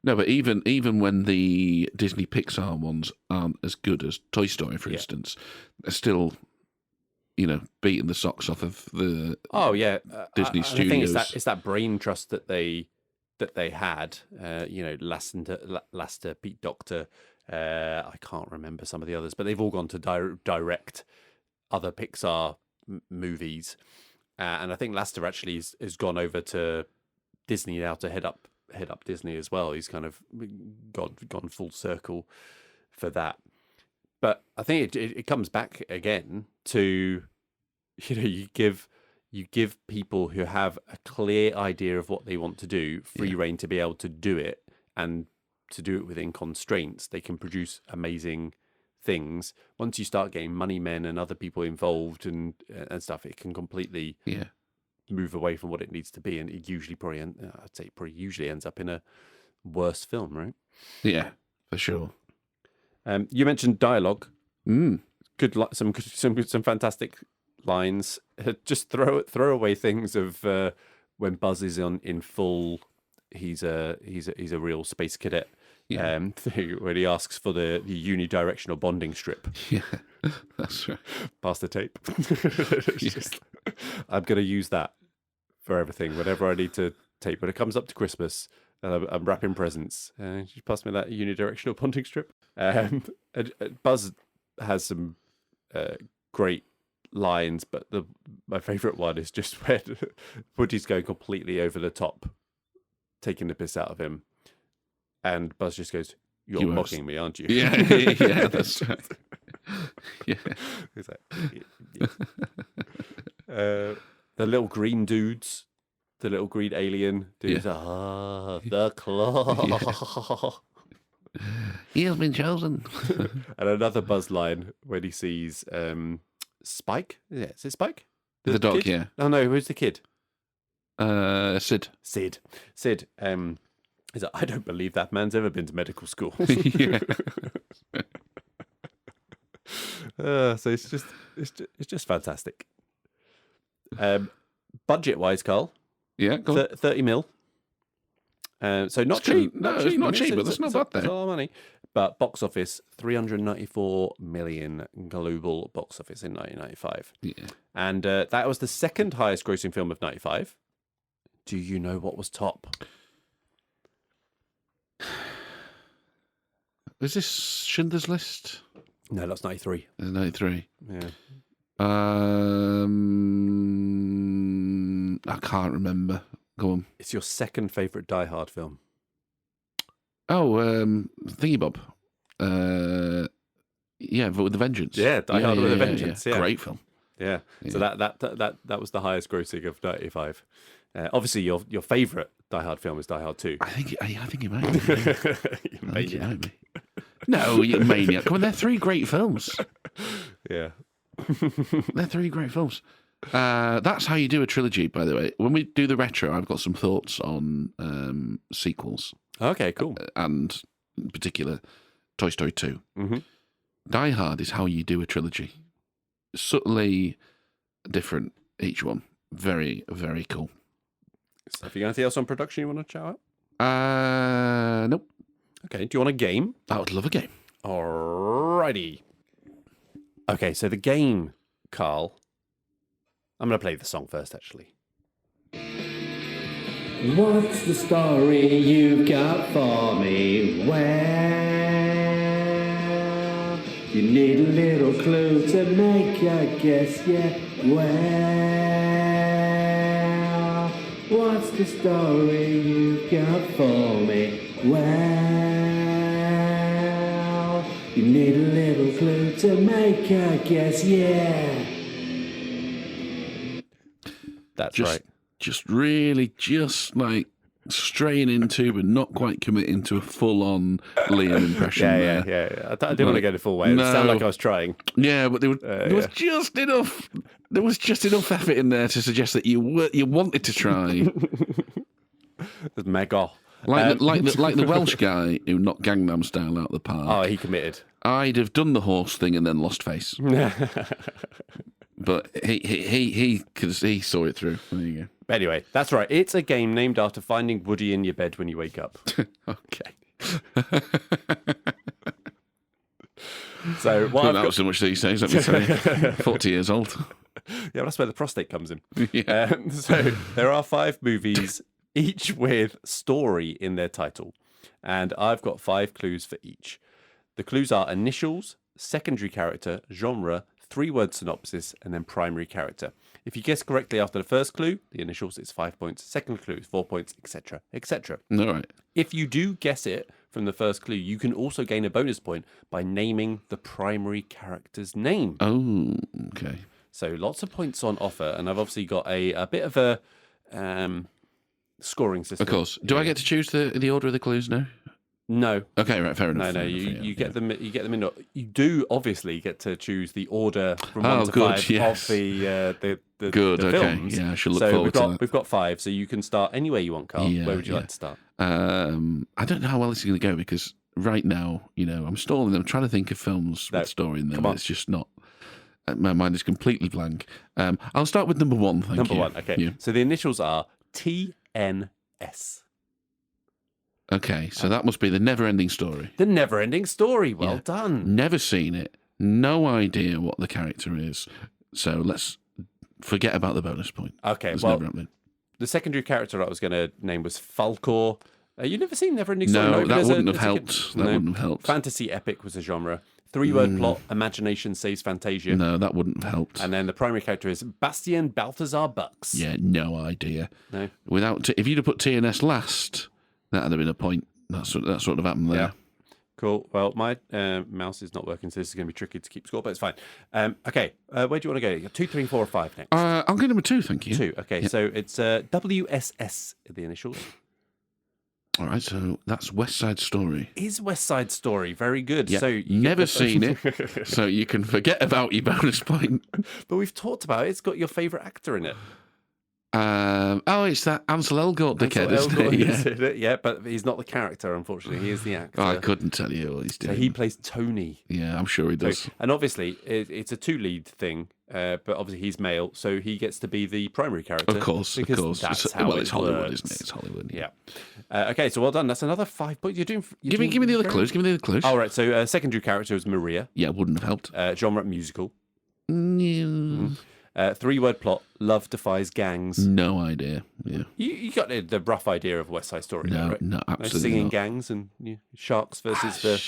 no, but even when the Disney Pixar ones aren't as good as Toy Story, for instance, they're still, beating the socks off of the Disney studios. I think it's that brain trust that they had. Lasseter, Pete Docter, I can't remember some of the others, but they've all gone to direct other Pixar movies. And I think Lasseter actually has gone over to Disney now to head up Disney as well. He's kind of gone full circle for that. But I think it comes back again to, you give people who have a clear idea of what they want to do free rein to be able to do it, and to do it within constraints. They can produce amazing things. Once you start getting money men and other people involved and stuff, it can completely move away from what it needs to be, and it usually usually ends up in a worse film, right? Yeah, for sure. You mentioned dialogue. Good, some fantastic lines. Just throw away things of when Buzz is in full. He's a real space cadet. When he asks for the unidirectional bonding strip. Yeah, that's right. Pass the tape. Just, I'm going to use that for everything. Whenever I need to tape, when it comes up to Christmas and I'm wrapping presents, you pass me that unidirectional bonding strip. Buzz has some great lines, but my favourite one is just when Woody's going completely over the top, taking the piss out of him. And Buzz just goes, "You're mocking me, aren't you?" Yeah, that's right. Yeah. He's like, the little green dudes, the little green alien dudes, the claw. He has been chosen. And another Buzz line when he sees Spike. Yeah, is it Spike? The dog, kid? yeah. Oh no, who's the kid? Sid. Sid. He's like, I don't believe that man's ever been to medical school. Yeah. So it's just fantastic. Budget wise, Carl. Yeah, go on. 30 mil. So not It's cheap. No, it's not cheap, but that's not bad It's a there. lot of money. But box office, 394 million global box office in 1995. Yeah. And that was the second highest grossing film of 95. Do you know what was top? Is this Schindler's List? No, that's 93. It's 93. Yeah. I can't remember. Go on. It's your second favourite Die Hard film. Oh, Thingy Bob. Yeah, but with a Vengeance. Yeah, Die Hard with a Vengeance. Yeah. Great film. Yeah. So that was the highest grossing of 95. Obviously, your favourite Die Hard film is Die Hard 2. I think you might be. You maniac. No, you maniac. Come on, they're three great films. Yeah. They're three great films. That's how you do a trilogy, by the way. When we do the retro, I've got some thoughts on sequels. Okay, cool. And in particular, Toy Story 2. Mm-hmm. Die Hard is how you do a trilogy. Subtly different, each one. Very, very cool. So have you got anything else on production you want to shout out? Nope. Okay, do you want a game? I would love a game. Alrighty. Okay, so the game, Carl. I'm going to play the song first, actually. What's the story you've got for me? Well, you need a little clue to make a guess, yeah. Well, what's the story you've got for me? Well, you need a little clue to make a guess, yeah. That's right. Just really, like straying into, but not quite committing to a full-on Liam impression. Yeah. I didn't want to go the full way. It sounded like I was trying. Yeah, but there was just enough. There was just enough effort in there to suggest that you wanted to try. Mega. Like the Welsh guy who knocked Gangnam Style out of the park. Oh, he committed. I'd have done the horse thing and then lost face. But he saw it through. There you go. Anyway, that's right. It's a game named after finding Woody in your bed when you wake up. Okay. So that was so much these days. Let me tell you, 40 years old. Yeah, well, that's where the prostate comes in. Yeah. So there are 5 movies, each with story in their title, and I've got 5 clues for each. The clues are initials, secondary character, genre, 3-word synopsis, and then primary character. If you guess correctly after the first clue, the initials, it's 5 points. Second clue is 4 points, etc., etc. All right. If you do guess it from the first clue, you can also gain a bonus point by naming the primary character's name. Oh, okay. So lots of points on offer, and I've obviously got a bit of a scoring system. Of course. Do I get to choose the order of the clues now? No. Okay, right, fair enough. No, you get them. You get them in. You do obviously get to choose the order from 1 to good, 5 yes. of the Good, the okay. films. Yeah, I should look forward to that. We've got 5, so you can start anywhere you want, Carl. Yeah, Where would you like to start? I don't know how well this is going to go because right now, I'm stalling. I'm trying to think of films with story in them. Come on. It's just not. My mind is completely blank. I'll start with number 1. Thank you. Number 1. Okay. Yeah. So the initials are TNS. Okay, so that must be the never-ending story. The never-ending story. Well done. Never seen it. No idea what the character is. So let's forget about the bonus point. Okay. There's well, never ending. the secondary character I was going to name was Falcor. You've never seen Never-ending story? No, that because wouldn't have helped. That wouldn't have helped. Fantasy epic was a genre. 3-word plot. Imagination saves Fantasia. No, that wouldn't have helped. And then the primary character is Bastian Balthazar Bucks. Yeah, no idea. No. If you'd have put TNS last, that'd have been a point. That's what have happened there. Yeah. Cool. Well, my mouse is not working, so this is going to be tricky to keep score, but it's fine. Okay. Where do you want to go? You got 2, 3, 4, or 5 next? I'll go number 2, thank you. 2. Okay. Yeah. So it's WSS, the initials. All right, so that's West Side Story. Is West Side Story very good? Yeah, So you never seen it, so you can forget about your bonus point. But we've talked about it. It's got your favourite actor in it. It's that Ansel Elgort dickhead, isn't it? Yeah, but he's not the character, unfortunately. He is the actor. I couldn't tell you what he's doing. So he plays Tony. Yeah, I'm sure he does. And obviously, it's a 2-lead thing, but obviously he's male, so he gets to be the primary character. Of course. That's how it's Hollywood, works. isn't it? It's Hollywood. Yeah. Okay, so well done. That's another 5 points. Give me the other clues. Give me the other clues. All right, so secondary character is Maria. Yeah, wouldn't have helped. Genre musical. Yeah. 3-word plot, love defies gangs. No idea. Yeah. You got the rough idea of West Side Story, No, right? no, absolutely Singing not. gangs and sharks versus the...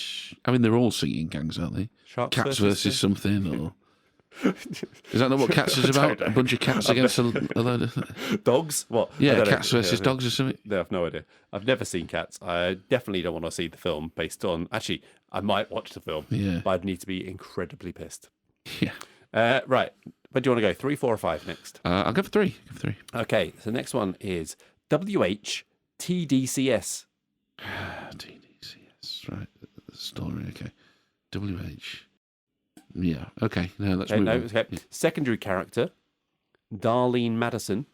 I mean, they're all singing gangs, aren't they? Sharks Cats versus something, or... Is that not what Cats is I about? don't know. A bunch of cats against a load of... Dogs? What? I Yeah, don't know. cats versus dogs or something. I have no idea. I've never seen Cats. I definitely don't want to see the film based on... Actually, I might watch the film, Yeah. but I'd need to be incredibly pissed. Yeah. Right. Where do you want to go? 3, 4, or 5 next? I'll go for 3. Okay, so the next one is WHTDCS. TDCS, right. Story, okay. WH. Yeah, okay. No, let's move on. Okay. Yeah. Secondary character, Darlene Madison.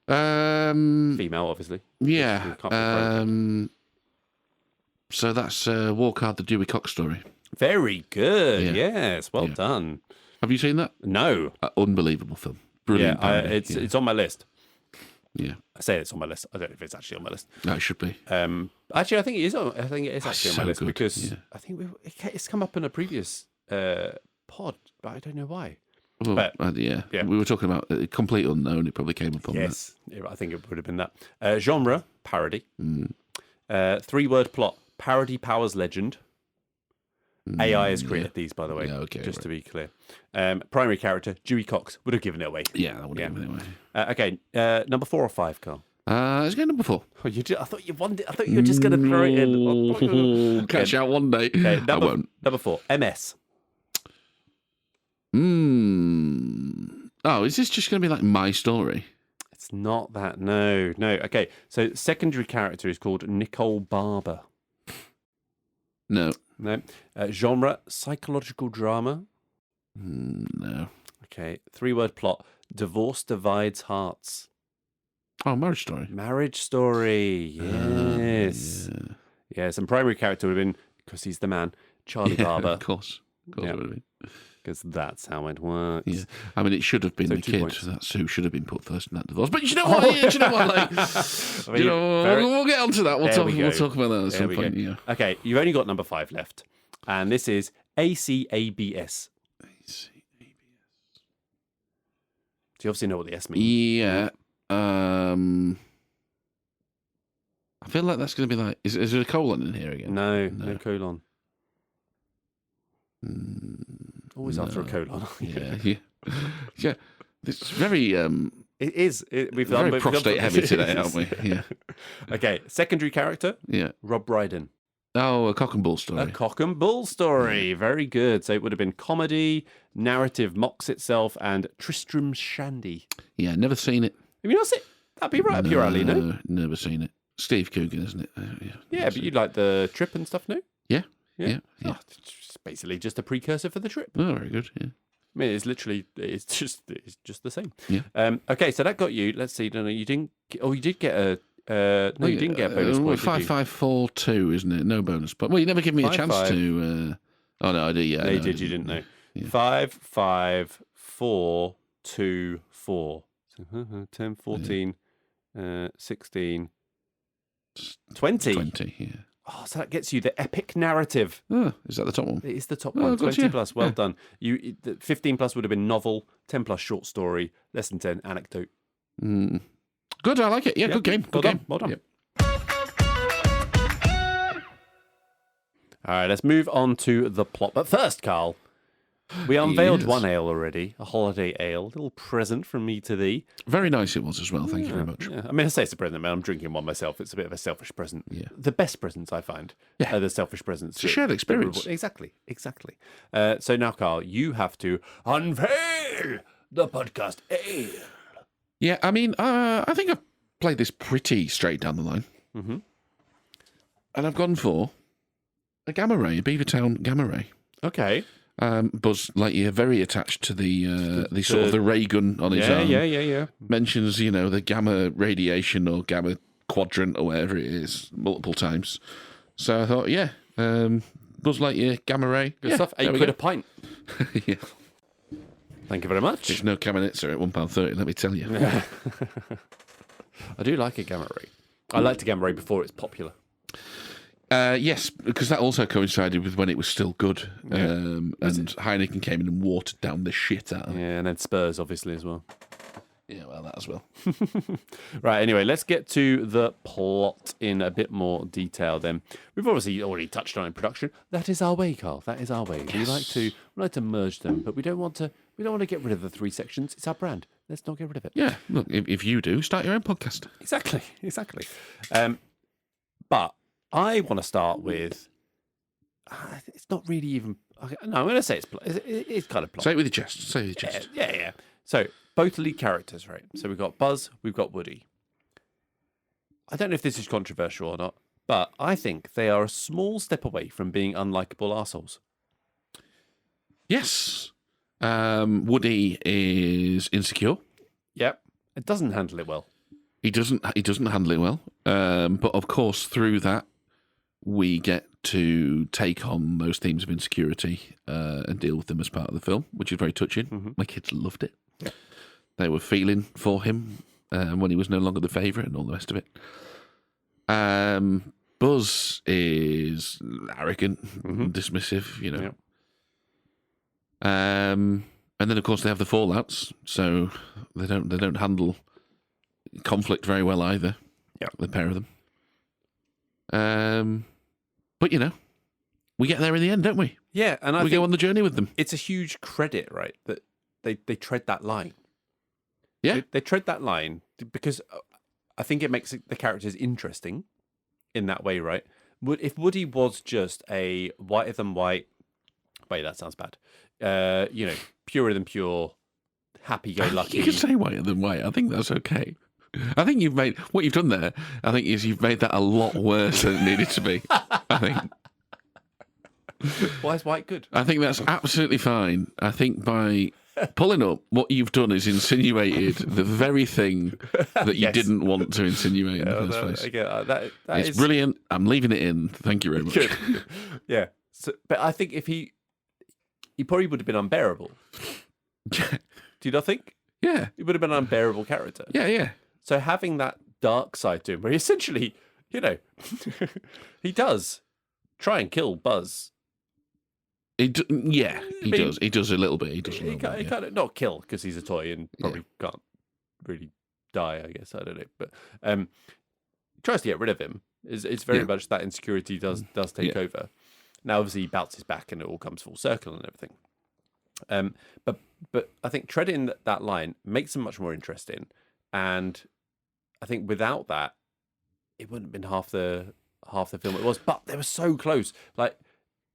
Female, obviously. Yeah. Can't be So that's Walk Hard, the Dewey Cox story. Very good. Yeah. Yes, well done. Have you seen that? No. Unbelievable film. Brilliant. Yeah, it's on my list. Yeah. I say it's on my list. I don't know if it's actually on my list. No, it should be. Actually, I think it is. I think it is actually on my so list good, because yeah. I think it's come up in a previous pod, but I don't know why. Well, But, yeah. yeah. We were talking about Complete Unknown. It probably came up on Yes, I think it would have been that. Genre parody. 3-word plot: parody powers legend. AI has created these, by the way. Yeah, okay, just right. to be clear. Primary character Dewey Cox would have given it away. that. Yeah, that would have been anyway. Okay, number 4 or 5, Carl. Let's go number 4. Oh, I thought you wanted. I thought you were just going to throw it in. Catch out one day. Okay, I won't. Number 4, MS. Oh, is this just going to be like my story? It's not that. No. Okay, so secondary character is called Nicole Barber. No. No. Genre psychological drama. No. Okay, 3-word plot: divorce divides hearts. Oh, Marriage Story. Marriage Story. Yes. Yes, and primary character would have been, because he's the man, Charlie Barber. Of course. It would have been. Because that's how it works. Yeah. I mean, it should have been So the 2 kid. points. That's who should have been put first in that divorce. But you know what? Like, I mean, we'll get onto that. We'll There talk. we go. We'll talk about that at There some we point. go. Yeah. Okay, you've only got number 5 left. And this is ACABS. Do you obviously know what the S means? Yeah. I I feel like that's going to be like... Is there a colon in here again? No colon. Always after a colon. Yeah. It's very... It is. We've very done prostate heavy today, aren't we? Yeah. Okay, secondary character. Yeah. Rob Brydon. Oh, a cock and bull story. A cock and bull story. Very good. So it would have been comedy, narrative mocks itself, and Tristram Shandy. Yeah, never seen it. Have you not seen it? That'd be right up your alley, no? Never seen it. Steve Coogan, isn't it? Yeah, but you like the Trip and stuff, no? Yeah. Oh, it's basically just a precursor for the Trip. Oh, very good. Yeah. I mean, it's just the same. Yeah. Okay, so that got you. Let's see. No, you didn't. You did get a. No, you didn't get a bonus point. 5542, isn't it? No bonus point. Well, you never give me a chance to. Oh no, I did. Yeah, no, you did. You didn't know. Yeah. 5, 5, 4, 2, 4. 10, 14, 16, 20. 20. Yeah. Oh, so that gets you the epic narrative. Oh, is that the top one? It is the top one. 20 plus. Well done. The 15 plus would have been novel. 10 plus short story. Less than 10 anecdote. Good. I like it. Yeah. Good game. Good game. Well done. Yep. All right. Let's move on to the plot. But first, Carl, we unveiled one ale already, a holiday ale, a little present from me to thee. Very nice it was as well. Thank you very much. Yeah. I mean, I say it's a present, man. I'm drinking one myself. It's a bit of a selfish present. Yeah. The best presents, I find, are the selfish presents. It's a shared experience. Exactly. So now, Carl, you have to unveil the podcast ale. Yeah, I mean, I think I've played this pretty straight down the line. Mm-hmm. And I've gone for a Gamma Ray, a Beavertown Gamma Ray. Okay. Buzz Lightyear, very attached to the sort of the ray gun on his arm. Yeah. Mentions, the gamma radiation or gamma quadrant or whatever it is multiple times. So I thought, Buzz Lightyear, Gamma Ray. Good stuff. £8 a pint. Yeah. Thank you very much. There's no cabinets are at £1.30, let me tell you. I do like a Gamma Ray. I liked a Gamma Ray before it's popular. Yes, because that also coincided with when it was still good. Yeah. And Heineken came in and watered down the shit out of it. Yeah, and then Spurs, obviously, as well. Yeah, well, that as well. Right, anyway, let's get to the plot in a bit more detail then. We've obviously already touched on it in production. That is our way, Carl. That is our way. Yes. We like to merge them, but we don't want to get rid of the 3 sections. It's our brand. Let's not get rid of it. Yeah, look, if you do, start your own podcast. Exactly. But I want to start with... it's not really even... No, I'm going to say it's kind of plot. Say it with your chest. Yeah. So, both lead characters, right? So we've got Buzz, we've got Woody. I don't know if this is controversial or not, but I think they are a small step away from being unlikable arseholes. Yes. Woody is insecure. Yep. It doesn't handle it well. He doesn't handle it well. But of course, through that, we get to take on those themes of insecurity and deal with them as part of the film, which is very touching. Mm-hmm. My kids loved it. Yeah. They were feeling for him when he was no longer the favourite and all the rest of it. Buzz is arrogant, dismissive, Yep. And then, of course, they have the fallouts, so they don't handle conflict very well either. Yeah, the pair of them. But we get there in the end, don't we? Yeah, and we go on the journey with them. It's a huge credit, right, that they tread that line. Yeah, they tread that line because I think it makes the characters interesting in that way, right? If Woody was just a whiter than white, wait, that sounds bad. Purer than pure, happy-go-lucky. You can say whiter than white. I think that's okay. I think you've made what you've done there. I think you've made that a lot worse than it needed to be. I think. Why is white good? I think that's absolutely fine. I think by pulling up, what you've done is insinuated the very thing that you didn't want to insinuate in the first place. It's brilliant. I'm leaving it in. Thank you very much. Good. Yeah. So, but I think if he probably would have been unbearable. Do you not think? Yeah. He would have been an unbearable character. Yeah. So having that dark side to him, where he essentially, he does try and kill Buzz. He does. He does a little bit. He kind of not kill because he's a toy and probably can't really die. I guess I don't know, but he tries to get rid of him. It's very much that insecurity does take over. Now, obviously, he bounces back and it all comes full circle and everything. But I think treading that line makes them much more interesting. And I think without that, it wouldn't have been half the film it was. But they were so close. Like,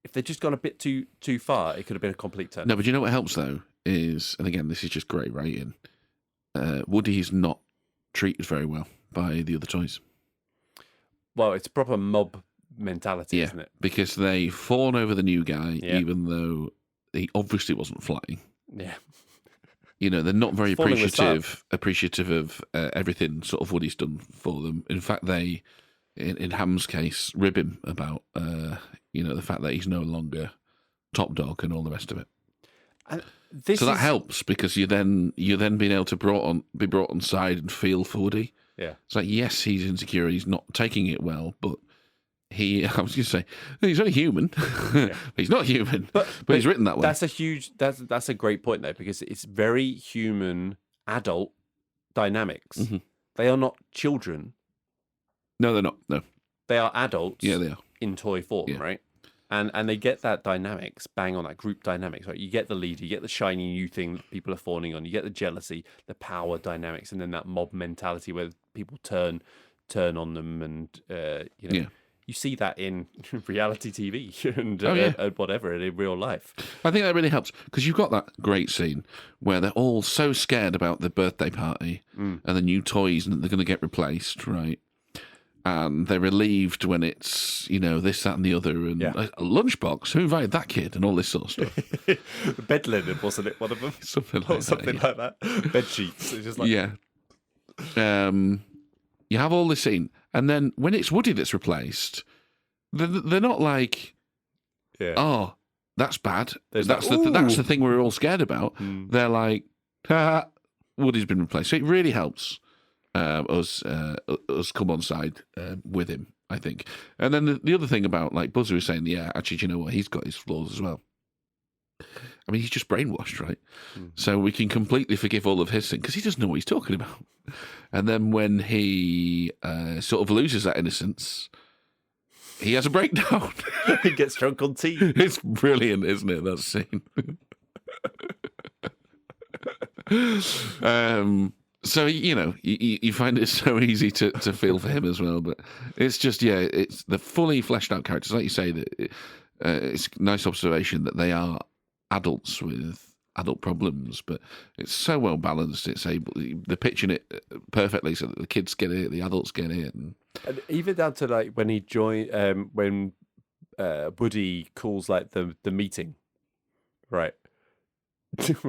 if they'd just gone a bit too far, it could have been a complete turn. No, but you know what helps though is, and again, this is just great writing. Woody's not treated very well by the other toys. Well, it's proper mob mentality, isn't it? Because they fawn over the new guy, even though he obviously wasn't flying. Yeah. They're not very appreciative of everything sort of Woody's done for them. In fact, they, in Ham's case, rib him about, the fact that he's no longer top dog and all the rest of it. And that helps because you're then being able to be brought on side and feel for Woody. Yeah. It's like, yes, he's insecure, he's not taking it well, but I was going to say, he's only human. He's not human, but he's written that way. That's a great point though, because it's very human adult dynamics. Mm-hmm. They are not children. No, they're not. No. They are adults. Yeah, they are. In toy form, right? And they get that dynamics, bang on that group dynamics, right? You get the leader, you get the shiny new thing that people are fawning on, you get the jealousy, the power dynamics, and then that mob mentality where people turn on them, and you see that in reality TV and whatever, and in real life. I think that really helps because you've got that great scene where they're all so scared about the birthday party and the new toys and they're going to get replaced, right? And they're relieved when it's, this, that, and the other, and a lunchbox. Who invited that kid, and all this sort of stuff. Bed linen, wasn't it? One of them, something like that. Bed sheets. It's just like you have all this scene, and then when it's Woody that's replaced, they're not like, oh, that's bad. That's the thing we're all scared about. They're like, Woody's been replaced. So it really helps. Us come on side with him, I think. And then the other thing about, like Buzzer was saying, actually, do you know what? He's got his flaws as well. I mean, he's just brainwashed, right? So we can completely forgive all of his things because he doesn't know what he's talking about. And then when he sort of loses that innocence, he has a breakdown. He gets drunk on tea. It's brilliant, isn't it, that scene? So, you find it so easy to feel for him as well. But it's just, it's the fully fleshed out characters. Like you say, that it's a nice observation that they are adults with adult problems, but it's so well balanced. They're pitching it perfectly so that the kids get it, the adults get it. And even down to like when he joined, when Woody calls like the meeting, right?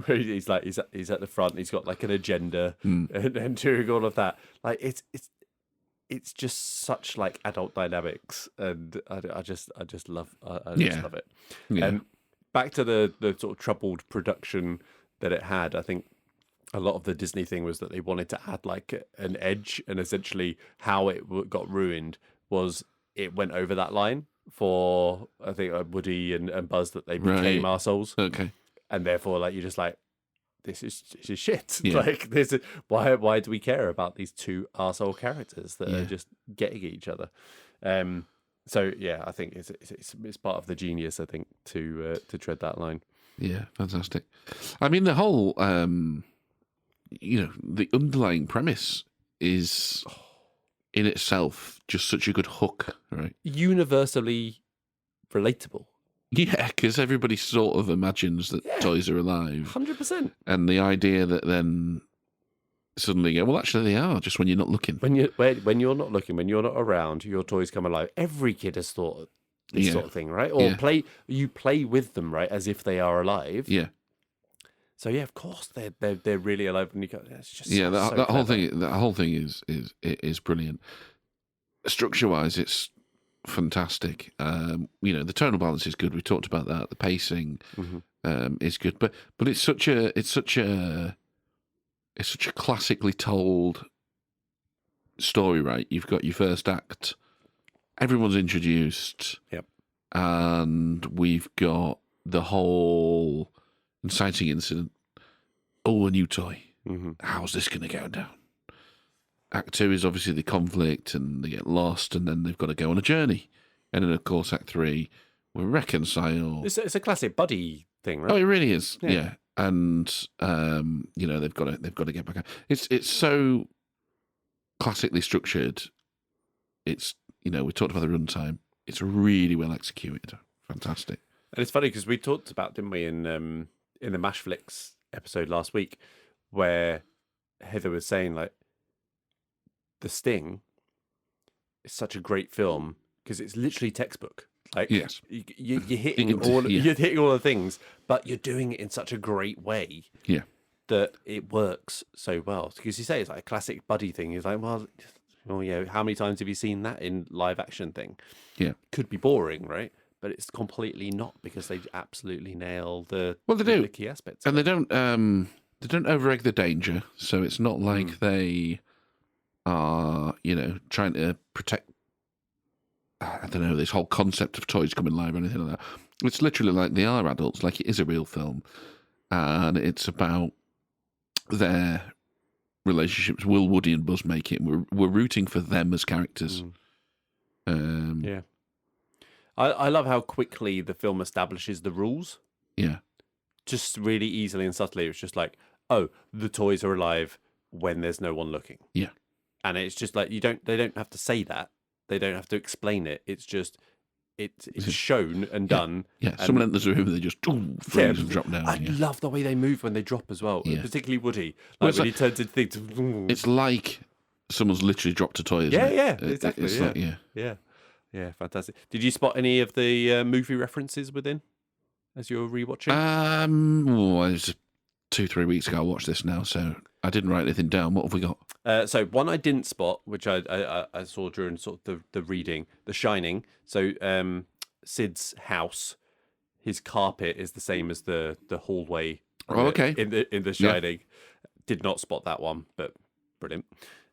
Where he's at the front, he's got like an agenda and doing all of that. Like it's just such like adult dynamics, and I just love love it. Yeah. Back to the sort of troubled production that it had. I think a lot of the Disney thing was that they wanted to add like an edge, and essentially how it got ruined was it went over that line for I think Woody and Buzz, that they became arseholes. Okay. And therefore, like, you're just like, this is shit. Yeah. Like, this is why do we care about these two arsehole characters that are just getting at each other? So yeah, I think it's part of the genius, I think, to tread that line. Yeah, fantastic. I mean, the whole the underlying premise is in itself just such a good hook, right? Universally relatable. Yeah, because everybody sort of imagines that toys are alive. 100%. And the idea that then suddenly go, well, actually they are, just when you're not looking. When you're not looking, when you're not around, your toys come alive. Every kid has thought this sort of thing, right? Or you play with them, right, as if they are alive. Yeah. So yeah, of course they're really alive. And you go, it's just that whole thing is brilliant. Structure wise, it's fantastic. The tonal balance is good. We talked about that. The pacing is good, but it's such a classically told story, right? You've got your first act, everyone's introduced, and we've got the whole inciting incident. Oh, a new toy. How's this going to go down? Act 2 is obviously the conflict, and they get lost, and then they've got to go on a journey. And then, of course, Act 3 will reconcile. It's a classic buddy thing, right? Oh, it really is. Yeah. Yeah. And they've got to get back. It's so classically structured. It's we talked about the runtime. It's really well executed. Fantastic. And it's funny because we talked about, didn't we, in the Mashflix episode last week, where Heather was saying like, The Sting is such a great film because it's literally textbook. Like, yes, you're hitting you're hitting all the things, but you're doing it in such a great way. Yeah, that it works so well. Because you say it's like a classic buddy thing. It's like, well, how many times have you seen that in live action thing? Yeah, could be boring, right? But it's completely not, because they absolutely nail the key aspects, and they don't over-egg the danger. So it's not like they are trying to protect. I don't know, this whole concept of toys coming live or anything like that. It's literally like they are adults, like it is a real film. And it's about their relationships. Will Woody and Buzz make it? We're rooting for them as characters. Yeah. I love how quickly the film establishes the rules. Yeah. Just really easily and subtly. It's just like, oh, the toys are alive when there's no one looking. Yeah. And it's just like, they don't have to say that. They don't have to explain it. It's just, it's shown and done. Yeah, someone enters the room and they just freeze and drop down. I love the way they move when they drop as well, particularly Woody. Like when he turns into things. It's like someone's literally dropped a toy, isn't it? Yeah, exactly. It's like, yeah, fantastic. Did you spot any of the movie references within as you were rewatching? It was 2-3 weeks ago I watched this now, so I didn't write anything down. What have we got? So one I didn't spot, which I saw during sort of the reading, The Shining. So Sid's house, his carpet is the same as the hallway. Oh, okay. In the Shining, did not spot that one, but brilliant.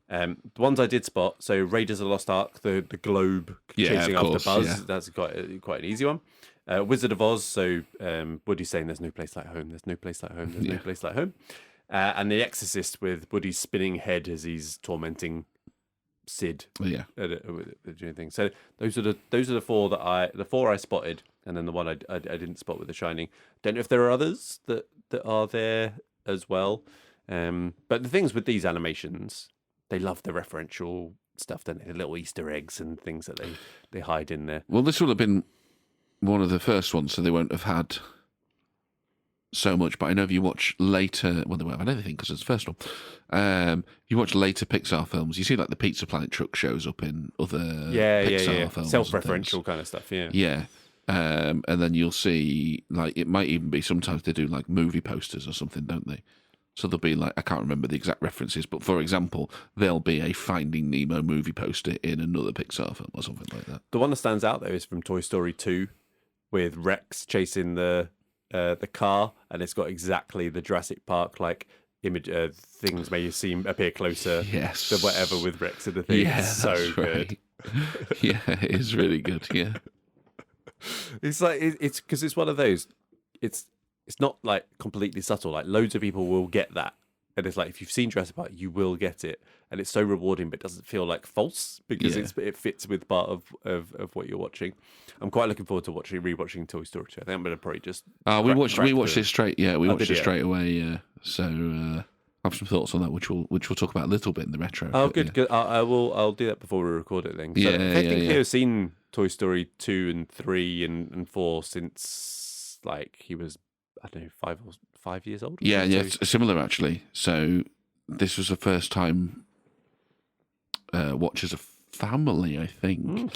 The ones I did spot, so Raiders of the Lost Ark, the globe chasing after Buzz. That's quite an easy one. Wizard of Oz, so Woody's saying there's no place like home. There's no place like home. There's no place like home. And The Exorcist with Woody's spinning head as he's tormenting Sid. Yeah, doing things. So those are the four I spotted, and then the one I didn't spot with The Shining. Don't know if there are others that are there as well. But the things with these animations, they love the referential stuff, don't they? The little Easter eggs and things that they hide in there. Well, this will have been one of the first ones, so they won't have had so much, but I know if you watch later, well, they won't have anything because it's the first one. You watch later Pixar films, you see like the Pizza Planet truck shows up in other Pixar films, self-referential kind of stuff. Yeah. And then you'll see like it might even be sometimes they do like movie posters or something, don't they? So there'll be like, I can't remember the exact references, but for example, there'll be a Finding Nemo movie poster in another Pixar film or something like that. The one that stands out though is from Toy Story 2 with Rex chasing the car, and it's got exactly the Jurassic Park like image things may seem appear closer to whatever with Rex in the thing. Yeah, it's so good. Yeah, it is really good. Yeah, it's like it's because it's one of those. It's not like completely subtle. Like loads of people will get that, and it's like if you've seen Jurassic Park, you will get it, and it's so rewarding, but it doesn't feel like false because it fits with part of what you're watching. I'm quite looking forward to rewatching Toy Story 2. I think I'm going to probably just. We watched it straight. Yeah, we watched it straight away. So I have some thoughts on that, which we'll talk about a little bit in the retro. Oh, good. I'll do that before we record it then. So I think I've seen Toy Story 2 and 3 and 4 since like he was, I don't know, 5 years old. Yeah, it's similar actually. So this was the first time watch as a family, I think.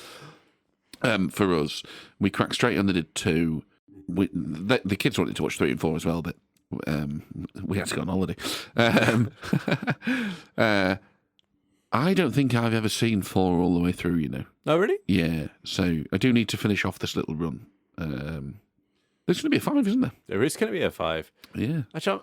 For us, we cracked straight on. They did 2. The kids wanted to watch 3 and 4 as well, but we had to go on holiday. I don't think I've ever seen 4 all the way through. You know? Oh, really? Yeah. So I do need to finish off this little run. There's going to be a 5, isn't there? There is going to be a 5. Yeah. Actually,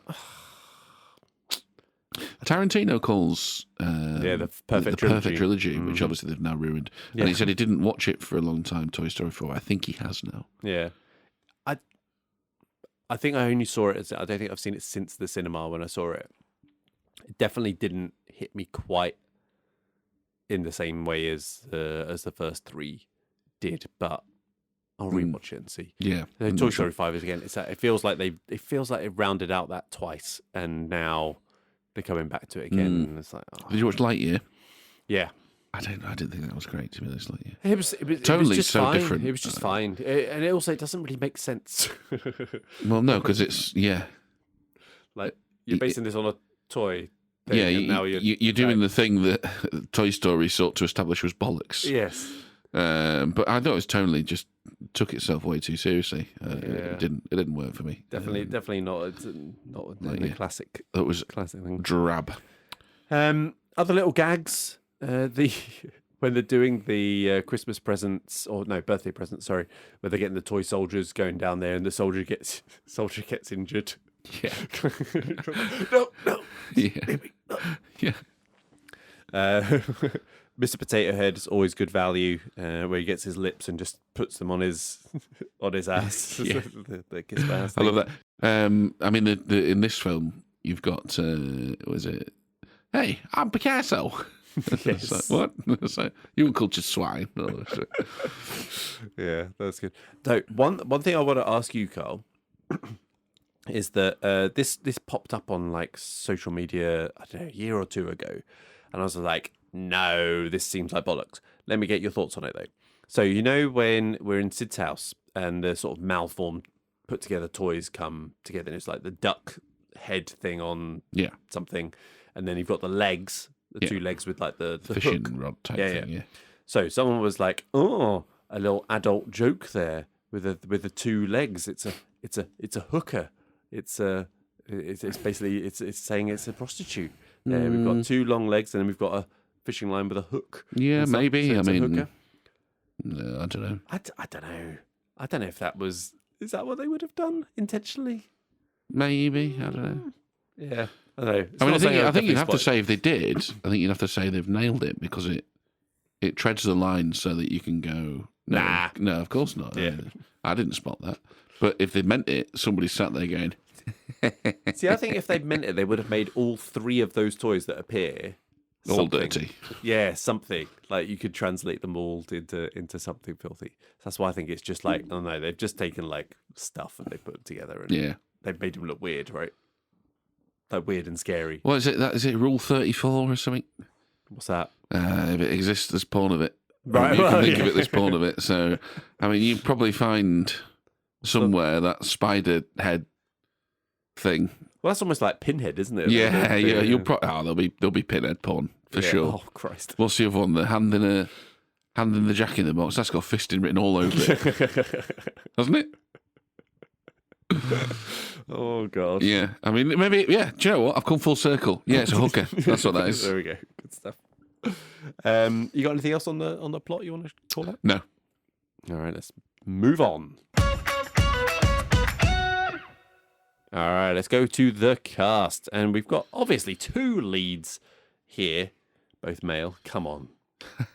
Tarantino calls the Perfect Trilogy, which obviously they've now ruined. Yeah. And he said he didn't watch it for a long time, Toy Story 4. I think he has now. Yeah. I think I only saw it, I don't think I've seen it since the cinema when I saw it. It definitely didn't hit me quite in the same way as the first three did, but I'll rewatch it and see. Yeah. Toy Story 5 is again. It feels like they rounded out that twice, and now they're coming back to it again. And it's like, Did you watch Lightyear? Yeah. I didn't think that was great, to be honest. Lightyear. It was just so fine. different. It was just fine, and it also doesn't really make sense. Well, no, because it's like you're basing this on a toy. Yeah, you're doing the thing that Toy Story sought to establish was bollocks. Yes. But I thought it was tonally just took itself way too seriously. It didn't work for me. Definitely not the classic. It was classic thing. Drab. Other little gags. When they're doing the Christmas presents, or no, birthday presents, sorry, where they're getting the toy soldiers going down there, and the soldier gets injured. Yeah. No. Yeah. Yeah. Mr. Potato Head is always good value, where he gets his lips and just puts them on his ass. Yeah. the kiss ass. I love that. I mean, in this film, you've got was it? Hey, I'm Picasso. Yes. Like, what? It's like, you uncultured swine. Yeah, that's good. So one thing I want to ask you, Carl, is that this popped up on like social media, I don't know, a year or two ago, and I was like, no, this seems like bollocks. Let me get your thoughts on it though. So when we're in Sid's house and the sort of malformed put together toys come together, and it's like the duck head thing on something, and then you've got the legs. The two legs with like the fishing hook. rod type thing. Yeah. So someone was like, "Oh, a little adult joke there with the two legs. It's a hooker. It's basically it's saying it's a prostitute. We've got two long legs and then we've got a fishing line with a hook. Yeah, maybe. So I mean, no, I don't know. I don't know. I don't know if is that what they would have done intentionally? Maybe. I don't know. Yeah. I don't know. I think you'd have to say if they did. I think you'd have to say they've nailed it because it treads the line so that you can go. No, of course not. Yeah. I didn't spot that. But if they meant it, somebody sat there going. See, I think if they'd meant it, they would have made all three of those toys that appear all dirty. Yeah, something like you could translate them all into something filthy. That's why I think it's just like I don't know. They've just taken like stuff and they put them together and they've made them look weird, right? Like weird and scary. What is it? Is it Rule 34 or something? What's that? If it exists, there's porn of it. Right. You can think of it, there's porn of it. So, I mean, you'd probably find somewhere that spider head thing. Well, that's almost like Pinhead, isn't it? Yeah. You'll there'll be Pinhead porn for sure. Oh Christ! What's the other one? The hand in the Jack in the Box. That's got fisting written all over it, hasn't it? Oh God! Yeah, I mean, maybe. Yeah, do you know what? I've come full circle. Yeah, it's a hooker. That's what that is. There we go. Good stuff. You got anything else on the plot you want to call out? No. All right, let's move on. All right, let's go to the cast, and we've got obviously two leads here, both male. Come on,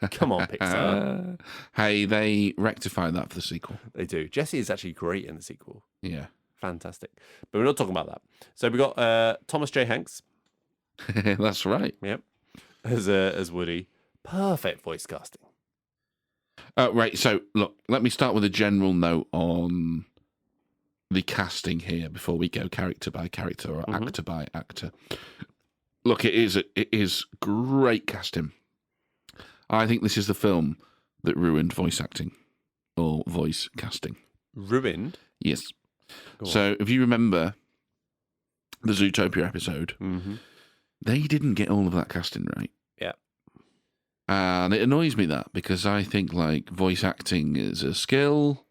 Pixar. Hey, they rectified that for the sequel. They do. Jesse is actually great in the sequel. Yeah. Fantastic. But we're not talking about that. So we got Thomas J. Hanks. That's right. Yep. As Woody. Perfect voice casting. Right. So, look, let me start with a general note on the casting here before we go character by character or actor by actor. Look, it is great casting. I think this is the film that ruined voice acting or voice casting. Ruined? Yes. So if you remember the Zootopia episode, they didn't get all of that casting right. Yeah. And it annoys me that because I think like voice acting is a skill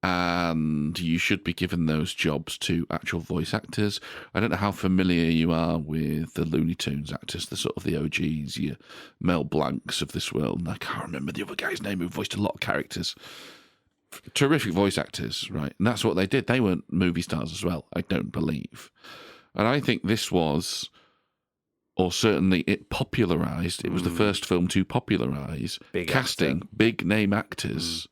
and you should be given those jobs to actual voice actors. I don't know how familiar you are with the Looney Tunes actors, the sort of the OGs, your Mel Blancs of this world. And I can't remember the other guy's name who voiced a lot of characters. Terrific voice actors, right? And that's what they did. They weren't movie stars as well, I don't believe. And I think this was, or certainly it popularised, it was the first film to popularise casting big name actors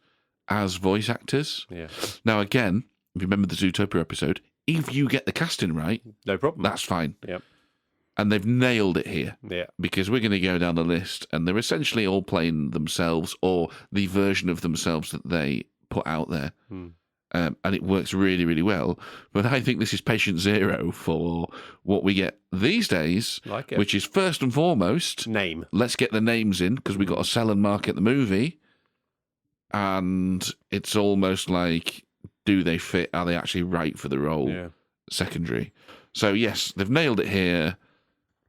as voice actors. Yeah. Now, again, if you remember the Zootopia episode, if you get the casting right, no problem. That's fine. Yep. And they've nailed it here. Yeah. Because we're going to go down the list, and they're essentially all playing themselves or the version of themselves that they put out there. And it works really, really well. But I think this is patient zero for what we get these days, which is first and foremost... Name. Let's get the names in, because we've got to sell and market the movie. And it's almost like, do they fit? Are they actually right for the role? Yeah. Secondary. So, yes, they've nailed it here.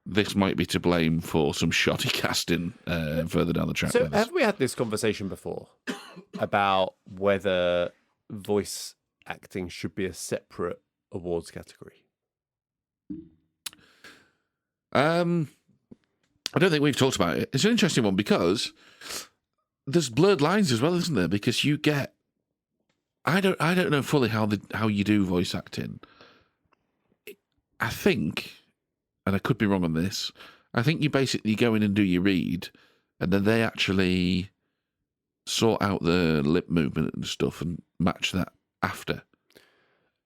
This might be to blame for some shoddy casting further down the track. So have we had this conversation before about whether voice acting should be a separate awards category? I don't think we've talked about it. It's an interesting one because there's blurred lines as well, isn't there? Because you get... I don't know fully how you do voice acting. I think... and I could be wrong on this, I think you basically go in and do your read, and then they actually sort out the lip movement and stuff and match that after.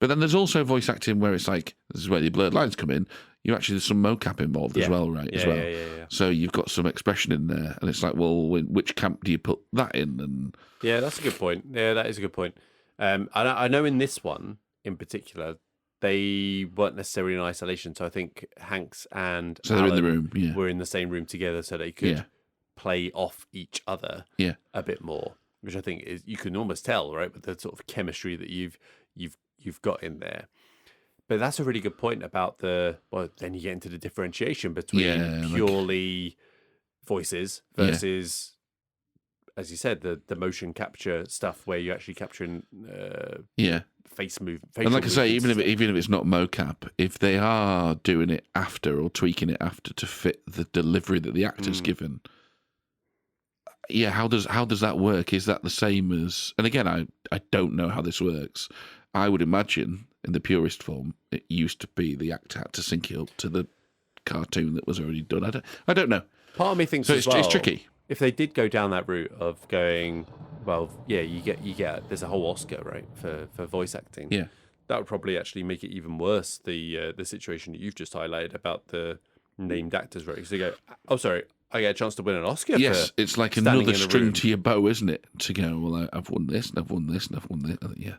But then there's also voice acting where it's like, this is where the blurred lines come in, there's some mocap involved as well, right? Yeah. So you've got some expression in there, and it's like, well, which camp do you put that in? And yeah, that's a good point. Yeah, that is a good point. I know in this one in particular, they weren't necessarily in isolation. So I think Hanks and so they're in the room, were in the same room together, so they could play off each other a bit more, which I think is, you can almost tell, right, with the sort of chemistry that you've got in there. But that's a really good point about then you get into the differentiation between purely voices versus, as you said, the motion capture stuff where you're actually capturing face movement. And like I say, even if it's not mocap, if they are doing it after or tweaking it after to fit the delivery that the actor's given, how does that work? Is that the same as? And again, I don't know how this works. I would imagine in the purest form, it used to be the actor had to sync it up to the cartoon that was already done. I don't know. Part of me thinks so. It's tricky. If they did go down that route of going, well, yeah, you get. There's a whole Oscar, right, for voice acting. Yeah, that would probably actually make it even worse. The situation that you've just highlighted about the named actors, right? So they go, oh, sorry, I get a chance to win an Oscar. Yes, it's like another string to your bow, isn't it? To go, well, I've won this, and I've won this, and I've won this. Yeah.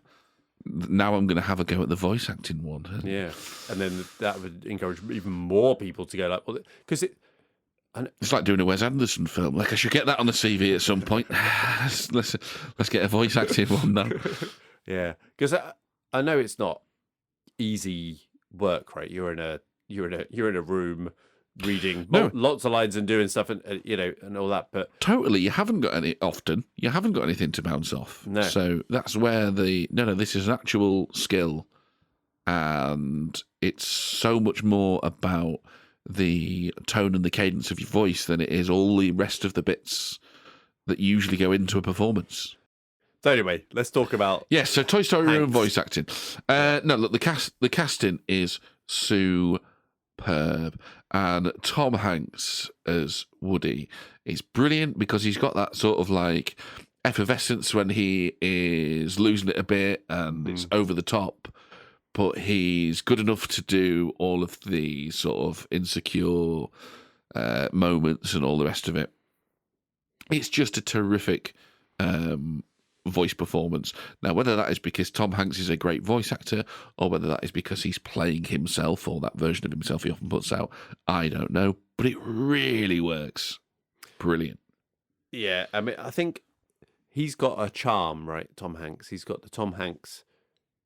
Now I'm going to have a go at the voice acting one. Yeah, and then that would encourage even more people to go like, well, because it's like doing a Wes Anderson film. Like I should get that on the CV at some point. let's get a voice acting one now. Yeah, because I know it's not easy work, right? You're in a room reading lots of lines and doing stuff and and all that, but totally you haven't got anything to bounce off. No. So that's where this is an actual skill, and it's so much more about the tone and the cadence of your voice than it is all the rest of the bits that usually go into a performance. So anyway, let's talk about so Toy Story room voice acting. No, look, the casting is superb, and Tom Hanks as Woody is brilliant because he's got that sort of like effervescence when he is losing it a bit and it's over the top, but he's good enough to do all of the sort of insecure moments and all the rest of it. It's just a terrific voice performance. Now, whether that is because Tom Hanks is a great voice actor or whether that is because he's playing himself or that version of himself he often puts out, I don't know. But it really works. Brilliant. Yeah, I mean, I think he's got a charm, right, Tom Hanks? He's got the Tom Hanks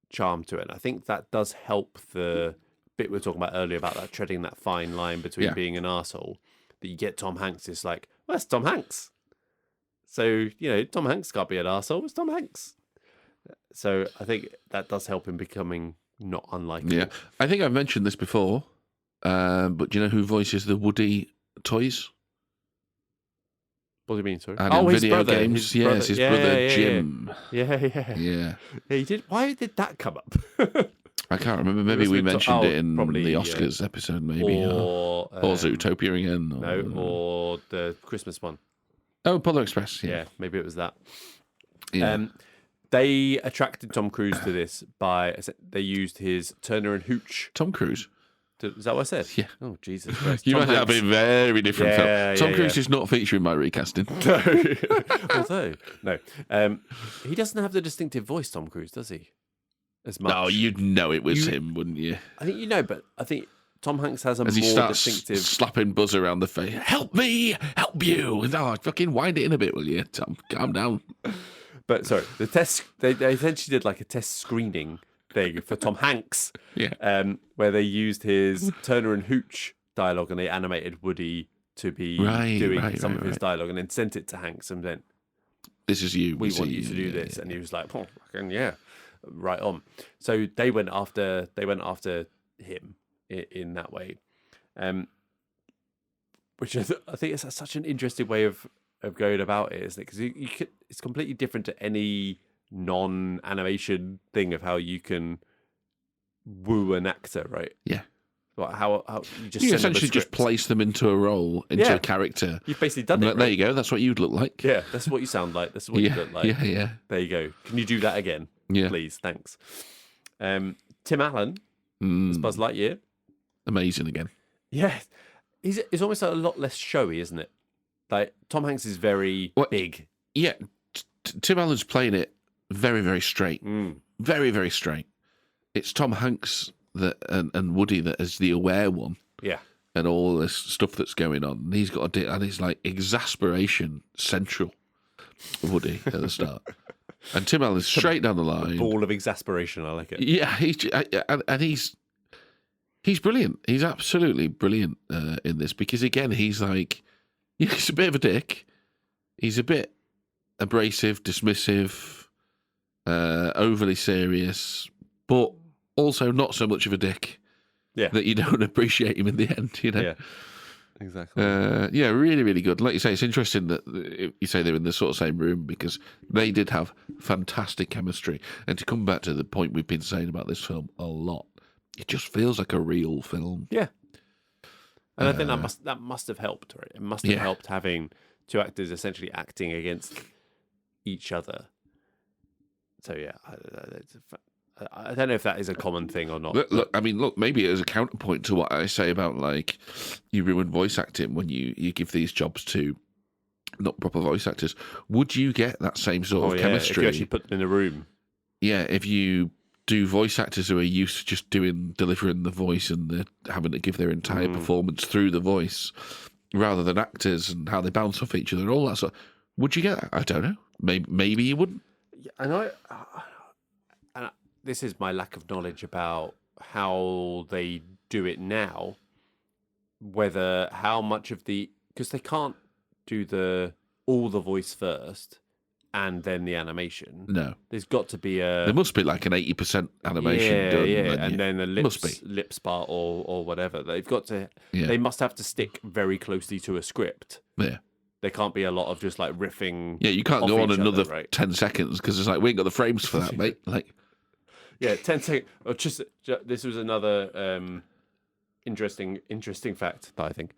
charm to it. And I think that does help the bit we were talking about earlier about that treading that fine line between being an arsehole, that you get Tom Hanks. It's like, well, that's Tom Hanks. So, Tom Hanks can't be an arsehole. It's Tom Hanks. So I think that does help him becoming not unlikable. Yeah. I think I've mentioned this before, but do you know who voices the Woody toys? What do you mean, sorry? And in video games, his brother Jim. Yeah. He did. Why did that come up? I can't remember. Maybe we mentioned it in probably, the Oscars episode, maybe. Or Zootopia again. Or the Christmas one. Oh, Polar Express, yeah. Maybe it was that. Yeah. They attracted Tom Cruise to this they used his Turner and Hooch. Tom Cruise? Is that what I said? Yeah. Oh, Jesus Christ. You Tom might have Hanks. been very different film. Tom Cruise yeah. is not featuring my recasting. No. Although, no. He doesn't have the distinctive voice, Tom Cruise, does he? As much. No, you'd know it was him, wouldn't you? I think you know, but I think Tom Hanks has a As he more starts distinctive... slapping Buzz around the face. Help me! Help you! No, fucking wind it in a bit, will you, Tom? Calm down. But, sorry, the test... They essentially did like a test screening thing for Tom Hanks. Yeah. Where they used his Turner and Hooch dialogue and they animated Woody to be doing some of his dialogue and then sent it to Hanks and then... This is you. We want you to do this. And he was like, oh, fucking yeah, right on. So they went after him in that way. Which I think is such an interesting way of going about it, isn't it? Because it's completely different to any non-animation thing of how you can woo an actor, right? Yeah. Like how you essentially just place them into a role, into a character. You've basically done it. Right? There you go. That's what you'd look like. Yeah, that's what you sound like. That's what you look like. Yeah. There you go. Can you do that again? Yeah. Please, thanks. Tim Allen as Buzz Lightyear. Amazing again. Yeah. It's almost a lot less showy, isn't it? Like Tom Hanks is very big. Yeah. Tim Allen's playing it very, very straight. Very, very straight. It's Tom Hanks and Woody that is the aware one. Yeah. And all this stuff that's going on. And he's got and it's like exasperation central, Woody, at the start. And Tim Allen's straight down the line. Ball of exasperation, I like it. Yeah, he's brilliant. He's absolutely brilliant in this because, again, he's like, he's a bit of a dick. He's a bit abrasive, dismissive, overly serious, but also not so much of a dick that you don't appreciate him in the end, you know? Yeah, exactly. Yeah, really, really good. Like you say, it's interesting that you say they're in the sort of same room because they did have fantastic chemistry. And to come back to the point we've been saying about this film a lot, it just feels like a real film. Yeah. And I think that must have helped, right? It must have helped having two actors essentially acting against each other. So, yeah, I don't know if that is a common thing or not. Look, maybe as a counterpoint to what I say about, like, you ruin voice acting when you give these jobs to not proper voice actors. Would you get that same sort of chemistry? If you actually put them in a room. Yeah, if you do voice actors who are used to just delivering the voice and having to give their entire performance through the voice, rather than actors and how they bounce off each other and all that sort. Would you get that? I don't know. Maybe you wouldn't. Yeah, and this is my lack of knowledge about how they do it now. How much of because they can't do all the voice first and then the animation. No. There's got to be there must be like an 80% animation done. Yeah, and then the lips part or whatever. They've got to. Yeah. They must have to stick very closely to a script. Yeah. There can't be a lot of just like riffing. Yeah, you can't go on another 10 seconds because it's like we ain't got the frames for that, mate. Like. Yeah, 10 seconds. Or just this was another interesting fact that I think.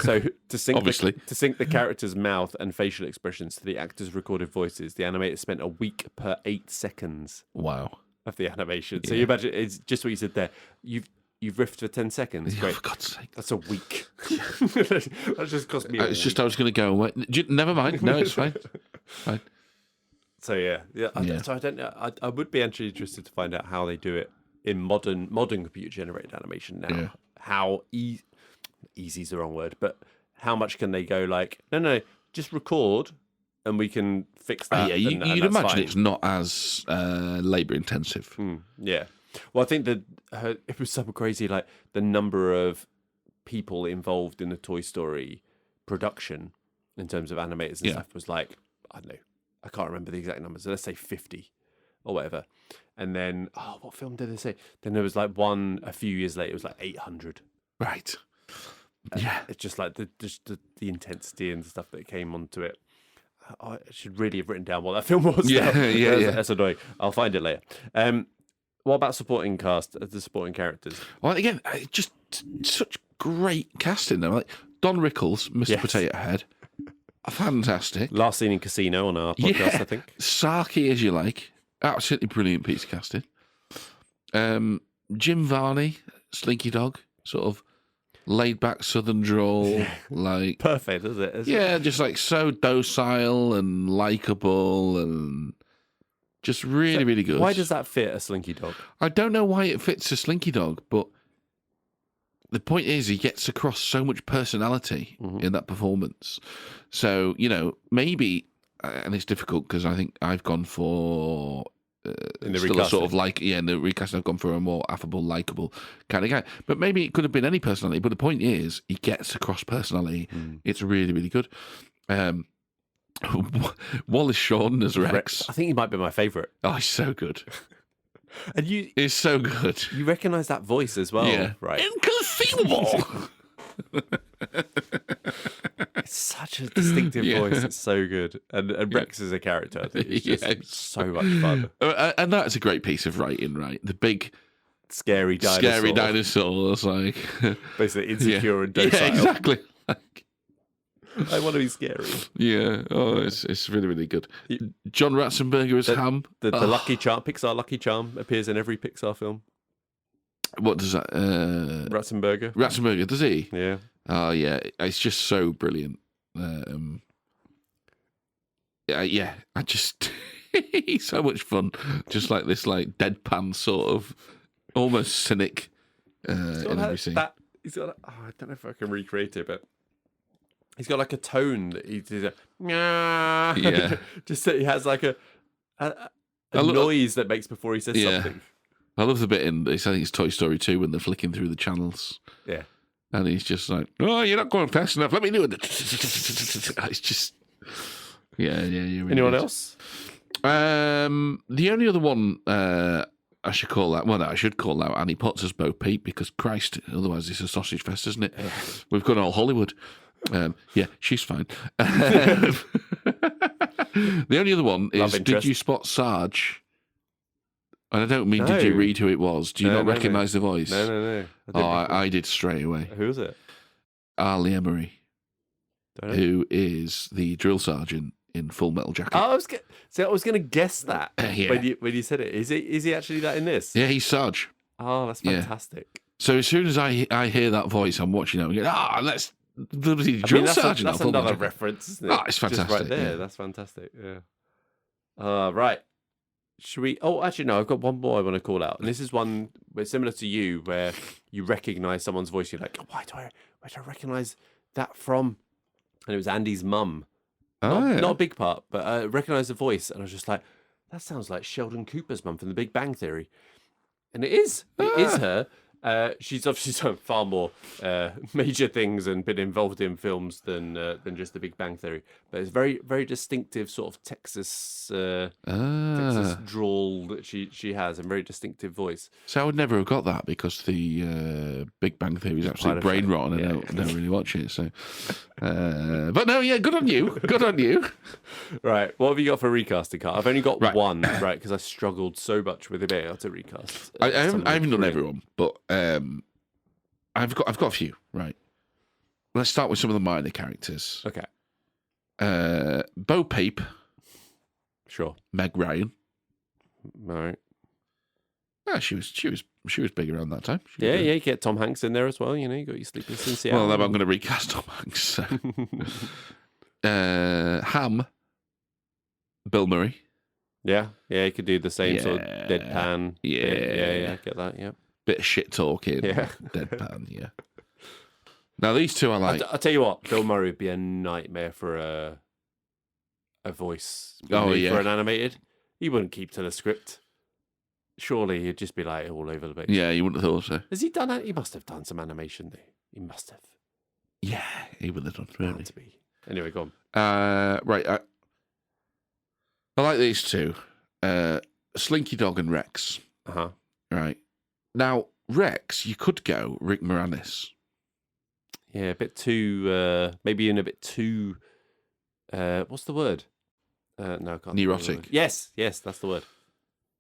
So to sync the character's mouth and facial expressions to the actor's recorded voices, the animator spent a week per 8 seconds. Wow. Of the animation. Yeah. So you imagine it's just what you said there. You've riffed for 10 seconds. Great. For God's sake. That's a week. That just cost me. It's just I was going to go away. Never mind. No, it's fine. Fine. So so I don't know. I would be actually interested to find out how they do it in modern computer generated animation now. Yeah. How easy is the wrong word, but how much can they go like? No, just record, and we can fix that. Yeah, you'd imagine fine. It's not as labour intensive. Yeah. Well, I think that it was so crazy. Like the number of people involved in the Toy Story production in terms of animators and stuff was like, I don't know. I can't remember the exact numbers. So let's say 50 or whatever. And then, what film did they say? Then there was like one a few years later. It was like 800. Right. It's just like the intensity and stuff that came onto it. I should really have written down what that film was. Yeah. That's annoying. I'll find it later. What about supporting cast, the supporting characters? Well, again, just such great casting though. Like Don Rickles, Mr. Potato Head. Fantastic. Last seen in Casino on our podcast, I think. Sarky as you like. Absolutely brilliant piece of casting. Jim Varney Slinky Dog, sort of laid back Southern drawl, like Perfect, is it? just like so docile and likable and just really, really good. Why does that fit a Slinky Dog? I don't know why it fits a Slinky Dog, but the point is he gets across so much personality in that performance. So, maybe, and it's difficult because I think I've gone for in the still a recasting. sort of in the recast I've gone for a more affable, likeable kind of guy. But maybe it could have been any personality. But the point is he gets across personality. It's really, really good. Wallace Shawn as Rex. I think he might be my favourite. Oh, he's so good. And He's so good. you recognise that voice as well, Yeah. right? Inconceivable. It's such a distinctive voice. It's so good. And Rex is a character. I think it's just so much fun. And that's a great piece of writing, right? The big Scary dinosaur. It's like Basically insecure and docile. Yeah, exactly. I want to be scary. Yeah. Oh, it's really, really good. John Ratzenberger as Ham. The Lucky Charm, Pixar Lucky Charm, appears in every Pixar film. What does that? Ratzenberger. Ratzenberger, does he? Yeah. Oh, yeah. It's just so brilliant. I just he's so much fun. Just like this, like deadpan sort of, almost cynic in every scene. He's got. I don't know if I can recreate it, but he's got like a tone that he's Yeah. just that he has like a noise that makes before he says something. I love the bit in, I think it's Toy Story 2 when they're flicking through the channels. Yeah. And he's just like, oh, you're not going fast enough. Let me do it. It's just, yeah. Really Anyone good. else? The only other one I should call out, I should call out Annie Potts as Bo Peep because Christ, otherwise it's a sausage fest, isn't it? We've got all Hollywood. Yeah, she's fine. The only other one is, did you spot Sarge? And I don't mean, did you read who it was? Do you not recognise the voice? No. I did straight away. Who was it? Arlie Emery, who is the drill sergeant in Full Metal Jacket. I was going to guess that Yeah. when you said it. Is he actually that in this? Yeah, he's Sarge. Oh, that's fantastic. So as soon as I hear that voice, I'm watching it and go, let's the drill sergeant. That's another reference, isn't it? Oh, it's fantastic. Just right there. Yeah. That's fantastic. Yeah. Right. Should we? Oh, actually, no. I've got one more I want to call out, and this is one where similar to you, where you recognise someone's voice. You're like, where do I recognise that from? And it was Andy's mum. Not a big part, but I recognised the voice, and I was just like, that sounds like Sheldon Cooper's mum from The Big Bang Theory, and it is. It is her. She's obviously done far more major things and been involved in films than just The Big Bang Theory. But it's very, very distinctive sort of Texas drawl that she has, and very distinctive voice. So I would never have got that because the Big Bang Theory is absolute brain rot, and I don't really watch it. So, but no, yeah, good on you, good on you. Right, what have you got for recasting, Carl? I've only got one, right, because I struggled so much with being able to recast. I haven't done everyone, but I've got a few. Right, let's start with some of the minor characters. Okay. Bo Peep. Sure. Meg Ryan. All right. Yeah, she was big around that time. You get Tom Hanks in there as well. You know, you got your Sleepless in Seattle. Well, I'm going to recast Tom Hanks. So. Ham. Bill Murray. Yeah, you could do the same sort of deadpan. Yeah, I get that. Yeah. Bit of shit talking. Yeah. Deadpan. Yeah. Now these two I like. I'll tell you what, Bill Murray would be a nightmare for a voice. For an animated. He wouldn't keep to the script. Surely he'd just be like all over the place. Yeah, you wouldn't have thought so. Has he done that? He must have done some animation there. He must have. Yeah, he would have done. Really. Had to be. Anyway, go on. Right. I like these two. Slinky Dog and Rex. Uh-huh. Right. Now, Rex, you could go Rick Moranis. Yeah, a bit too, maybe in a bit too, what's the word? No, I can't. Neurotic. Yes, that's the word.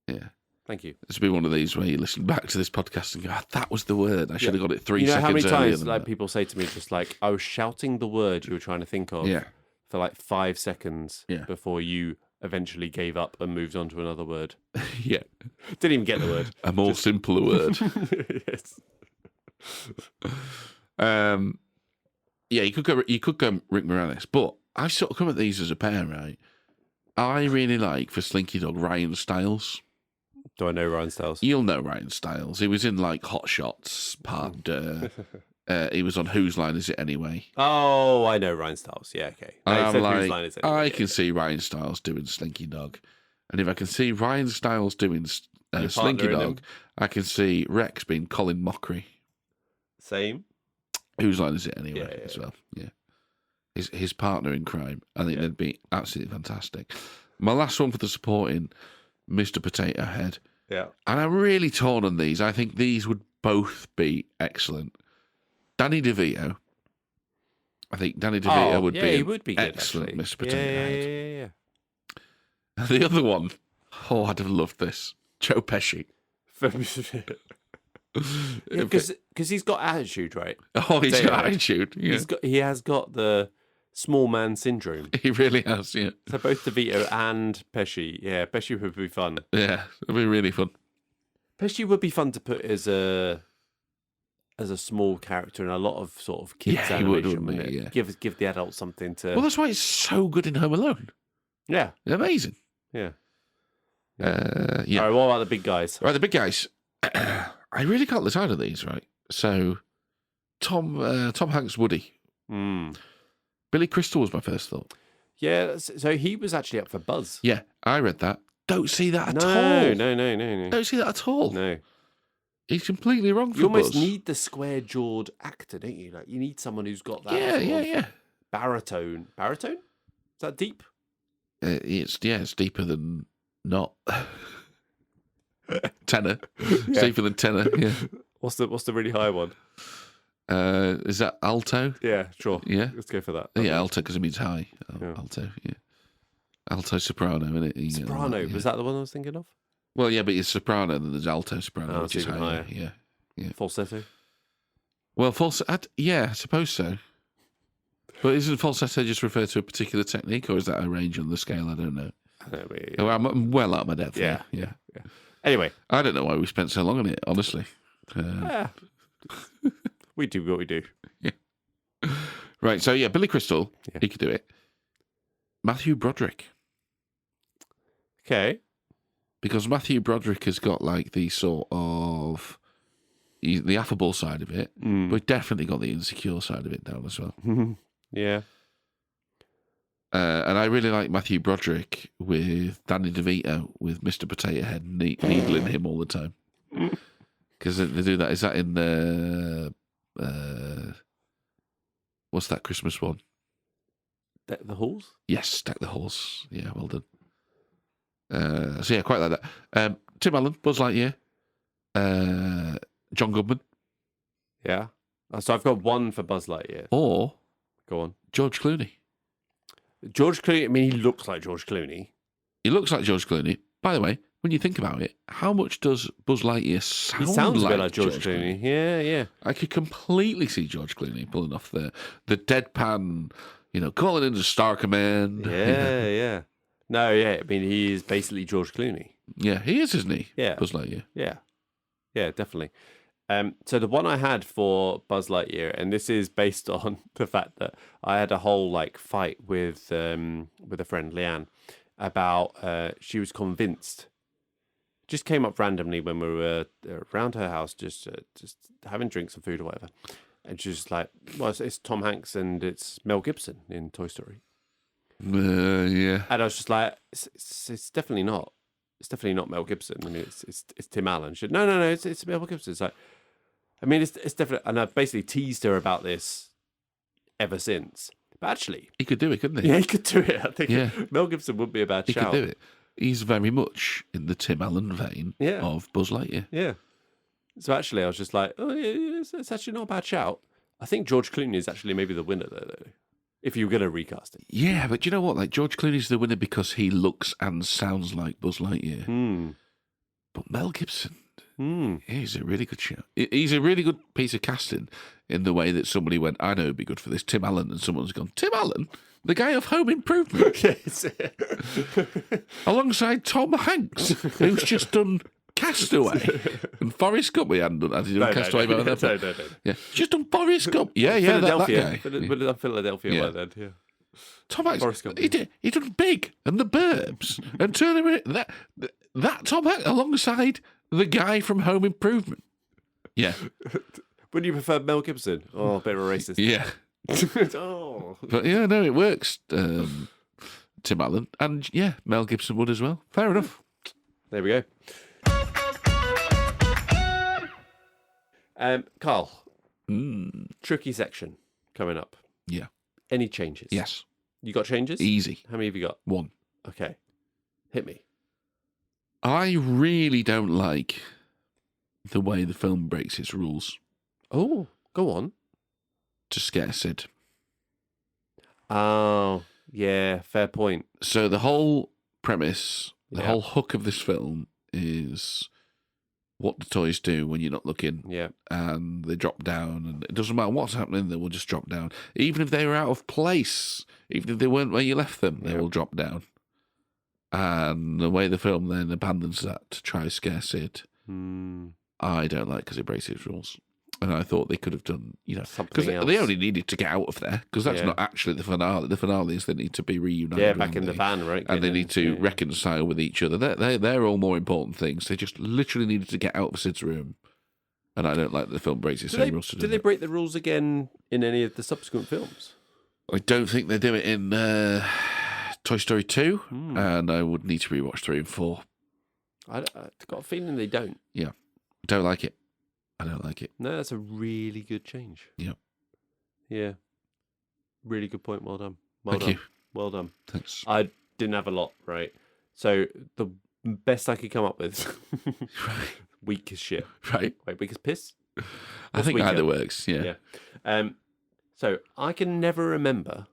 Yeah. Thank you. This will be one of these where you listen back to this podcast and go, that was the word. I should have got it 3 seconds earlier. You know how many times that. people say to me, just like, I was shouting the word you were trying to think of for like 5 seconds before you eventually gave up and moved on to another word. Yeah. Didn't even get the word. A more simpler word. Yes. Yeah, you could go Rick Moranis, but I sort of come at these as a pair, right? I really like, for Slinky Dog, Ryan Stiles. Do I know Ryan Stiles? You'll know Ryan Stiles. He was in like Hot Shots Part. He was on Whose Line Is It Anyway? Oh, I know Ryan Stiles. Yeah, okay. And No, I'm Whose like, Line Is It Anyway? I can see Ryan Stiles doing Slinky Dog, and if I can see Ryan Stiles doing Slinky Dog, I can see Rex being Colin Mockery. Same. Whose Line Is It Anyway? As well. Yeah. His partner in crime. I think they'd be absolutely fantastic. My last one for the supporting, Mr. Potato Head. Yeah. And I'm really torn on these. I think these would both be excellent. Danny DeVito. I think Danny DeVito would be he would be good, excellent actually. Mr. Potato Head. Yeah. And the other one, I'd have loved this. Joe Pesci. Because he's got attitude, right? Oh, he's got attitude. Yeah. He has got the small man syndrome. He really has, yeah. So both DeVito and Pesci. Yeah, Pesci would be fun. Yeah, it'd be really fun. Pesci would be fun to put as a small character in a lot of sort of kids animation. He would, wouldn't he? Yeah. Give the adults something to. Well, that's why it's so good in Home Alone. Yeah, amazing. Yeah. Yeah. All right, what about the big guys? Right, the big guys. I really can't decide on these, right? So, Tom Hanks, Woody. Billy Crystal was my first thought. Yeah, so he was actually up for Buzz. Yeah, I read that. Don't see that at all. No. Don't see that at all. No. He's completely wrong for You almost Buzz. need the square-jawed actor, don't you? Like, you need someone who's got that Yeah. baritone. Baritone? Is that deep? It's deeper than not. Tenor. It's deeper than tenor, yeah. What's the really high one? Is that alto? Yeah, sure. Yeah. Let's go for that. Yeah, alto because it means high. Yeah. Alto, yeah. Alto soprano, isn't it? Soprano, yeah. was that the one I was thinking of? Well, yeah, but it's soprano, then there's alto soprano, which is even higher. higher. Yeah. Falsetto? Well, falsetto, yeah, I suppose so. But isn't falsetto just refer to a particular technique, or is that a range on the scale? I don't know. Oh, I'm well out of my depth. Yeah. Yeah. Anyway. I don't know why we spent so long on it, honestly. We do what we do. Yeah. Right, so yeah, Billy Crystal, he could do it. Matthew Broderick. Okay. Because Matthew Broderick has got like the sort of the affable side of it, but definitely got the insecure side of it down as well. Yeah. And I really like Matthew Broderick with Danny DeVito with Mr. Potato Head needling him all the time. Because they do that. Is that in the what's that Christmas one? Deck the Halls? Yes, Deck the Halls. Yeah, well done. So yeah, quite like that. Tim Allen, Buzz Lightyear, John Goodman. Yeah. So I've got one for Buzz Lightyear. Or go on, George Clooney. George Clooney. I mean, he looks like George Clooney. He looks like George Clooney. By the way, when you think about it, how much does Buzz Lightyear sound like? He sounds a bit like George Clooney. Yeah. I could completely see George Clooney pulling off the deadpan, calling into Star Command. Yeah. No, yeah. I mean, he is basically George Clooney. Yeah, he is, isn't he? Yeah. Buzz Lightyear. Yeah, definitely. So the one I had for Buzz Lightyear, and this is based on the fact that I had a whole fight with a friend, Leanne, about she was convinced. Just came up randomly when we were around her house, just having drinks and food or whatever, and she's just like, "Well, it's Tom Hanks and it's Mel Gibson in Toy Story." Yeah. And I was just like, "It's definitely not. It's definitely not Mel Gibson. I mean, it's Tim Allen." She said, "No, it's Mel Gibson." It's like, I mean, it's definitely, and I've basically teased her about this ever since. But actually, he could do it, couldn't he? Yeah, he could do it. I think Mel Gibson wouldn't be a bad shout. He could do it. He's very much in the Tim Allen vein of Buzz Lightyear. Yeah. So actually, I was just like, oh, yeah, it's actually not a bad shout. I think George Clooney is actually maybe the winner there, though. If you were going to recast it. Yeah, but you know what? George Clooney's the winner because he looks and sounds like Buzz Lightyear. But Mel Gibson, he's a really good shout. He's a really good piece of casting in the way that somebody went, I know it'd be good for this, Tim Allen, and someone's gone, Tim Allen? The guy of Home Improvement? Yes. Alongside Tom Hanks, who's just done Castaway. And Forrest Gump, we hadn't done. Has he done Castaway by then? No. Yeah, just done Forrest Gump. Yeah, that guy. Philadelphia by then, yeah. Tom Hanks, he done Big and The Burbs and Turning that Tom Hanks alongside the guy from Home Improvement. Yeah. Wouldn't you prefer Mel Gibson? Oh, a bit of a racist. Yeah. Oh. But yeah, no, it works, Tim Allen. And yeah, Mel Gibson would as well. Fair enough. There we go. Carl, tricky section coming up. Yeah. Any changes? Yes. You got changes? Easy. How many have you got? 1. Okay. Hit me. I really don't like the way the film breaks its rules Oh, go on. to scare Sid. Oh, yeah, fair point. So the whole premise, the Yeah. whole hook of this film is what the toys do when you're not looking. Yeah. And they drop down, and it doesn't matter what's happening, they will just drop down. Even if they were out of place, even if they weren't where you left them, they will drop down. And the way the film then abandons that to try to scare Sid, I don't like because it breaks its rules. And I thought they could have done, something because else. they only needed to get out of there, because that's not actually the finale. The finale is they need to be reunited. Yeah, back in the van, right? And they need to reconcile with each other. They're all more important things. They just literally needed to get out of Sid's room. And I don't like that the film breaks its own rules to do Did they break the rules again in any of the subsequent films? I don't think they do it in Toy Story 2, and I would need to rewatch 3 and 4. I've got a feeling they don't. Yeah. Don't like it. I don't like it. No, that's a really good change. Yeah. Yeah. Really good point. Well done. Thank you. Well done. Thanks. I didn't have a lot, right? So the best I could come up with, weak as shit. Right. Wait, weak as piss? I think weaker? either works, yeah. So I can never remember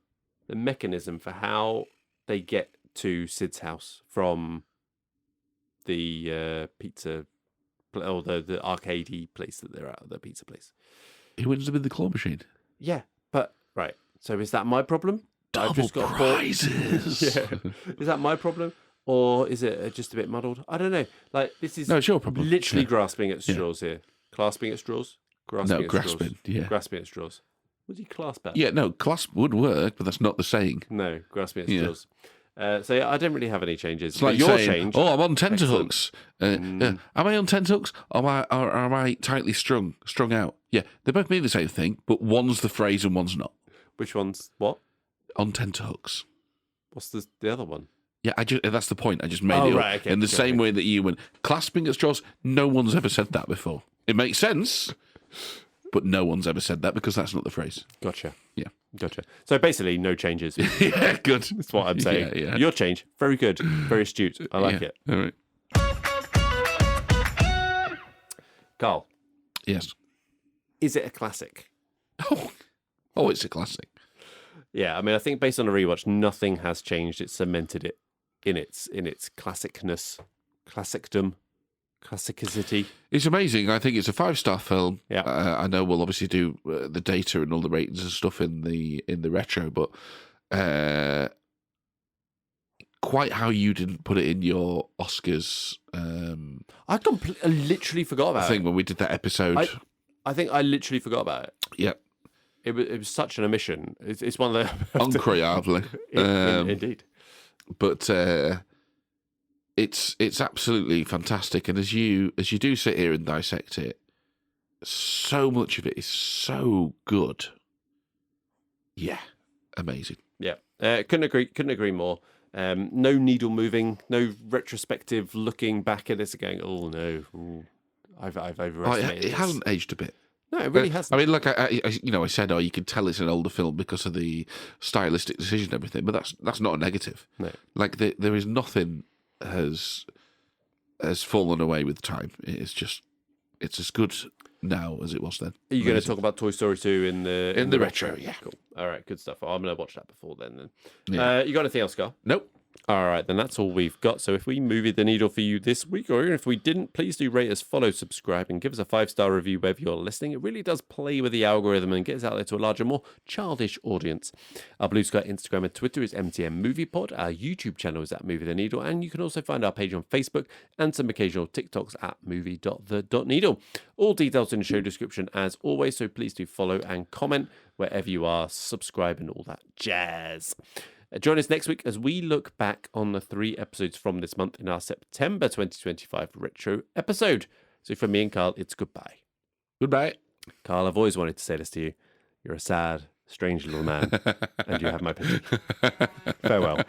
the mechanism for how they get to Sid's house from the pizza, or the arcadey place that they're at, the pizza place. He wins them in the claw machine. Yeah, but right. So is that my problem? Double I've just got prizes. Yeah. Is that my problem? Or is it just a bit muddled? I don't know. Like, this is No, it's your problem. literally Yeah. grasping at straws here. Clasping at straws? Grasping at grasping, straws. yeah. Grasping at straws. What do you clasp at? Yeah, no, clasp would work, but that's not the saying. No, grasping at Yeah. straws. So yeah, I don't really have any changes. It's like But your saying, change. "Oh, I'm on tenterhooks. Am I on tenterhooks? Or am I tightly strung out?" Yeah, they both mean the same thing, but one's the phrase and one's not. Which one's what? On tenterhooks. What's the other one? Yeah, that's the point. I just made it up. Right, okay, in the sure, same okay. way that you went clasping at straws. No one's ever said that before. It makes sense, but no one's ever said that because that's not the phrase. Gotcha. Yeah. Gotcha. So basically, no changes. Yeah, good. That's what I'm saying. Yeah. Your change, very good, very astute. I like it. All right. Carl, Yes. is it a classic? Oh, it's a classic. Yeah, I mean, I think based on a rewatch, nothing has changed. It's cemented it in its classicness, classicdom, classicity. It's amazing. I think it's a 5-star film. Yeah. I know we'll obviously do the data and all the ratings and stuff in the retro, but quite how you didn't put it in your Oscars. I literally forgot about I think when we did that episode. I think I literally forgot about it. Yeah. It was such an omission. It's one of the Incroyable. Indeed. But it's absolutely fantastic, and as you do sit here and dissect it, so much of it is so good. Yeah, amazing. Yeah, couldn't agree more. No needle moving, no retrospective looking back at this and going, oh no, I've overestimated. It hasn't aged a bit. No, it really hasn't. I mean, like I said, you could tell it's an older film because of the stylistic decision and everything, but that's not a negative. No. Like there is nothing has fallen away with time. It's as good now as it was then. Are you going to talk about Toy Story 2 in the retro? Yeah, cool. All right, good stuff. I'm going to watch that before then. Yeah. You got anything else, Carl? Nope. All right, then that's all we've got. So if we moved the needle for you this week, or even if we didn't, please do rate us, follow, subscribe, and give us a 5-star review wherever you're listening. It really does play with the algorithm and gets out there to a larger, more childish audience. Our Bluesky, Instagram, and Twitter is MTN MoviePod. Our YouTube channel is at Movie the Needle, and you can also find our page on Facebook and some occasional TikToks at movie.the.needle. All details in the show description as always, so please do follow and comment wherever you are, subscribe, and all that jazz. Join us next week as we look back on the 3 episodes from this month in our September 2025 retro episode. So from me and Carl, it's goodbye. Goodbye. Carl, I've always wanted to say this to you. You're a sad, strange little man, and you have my pity. Farewell.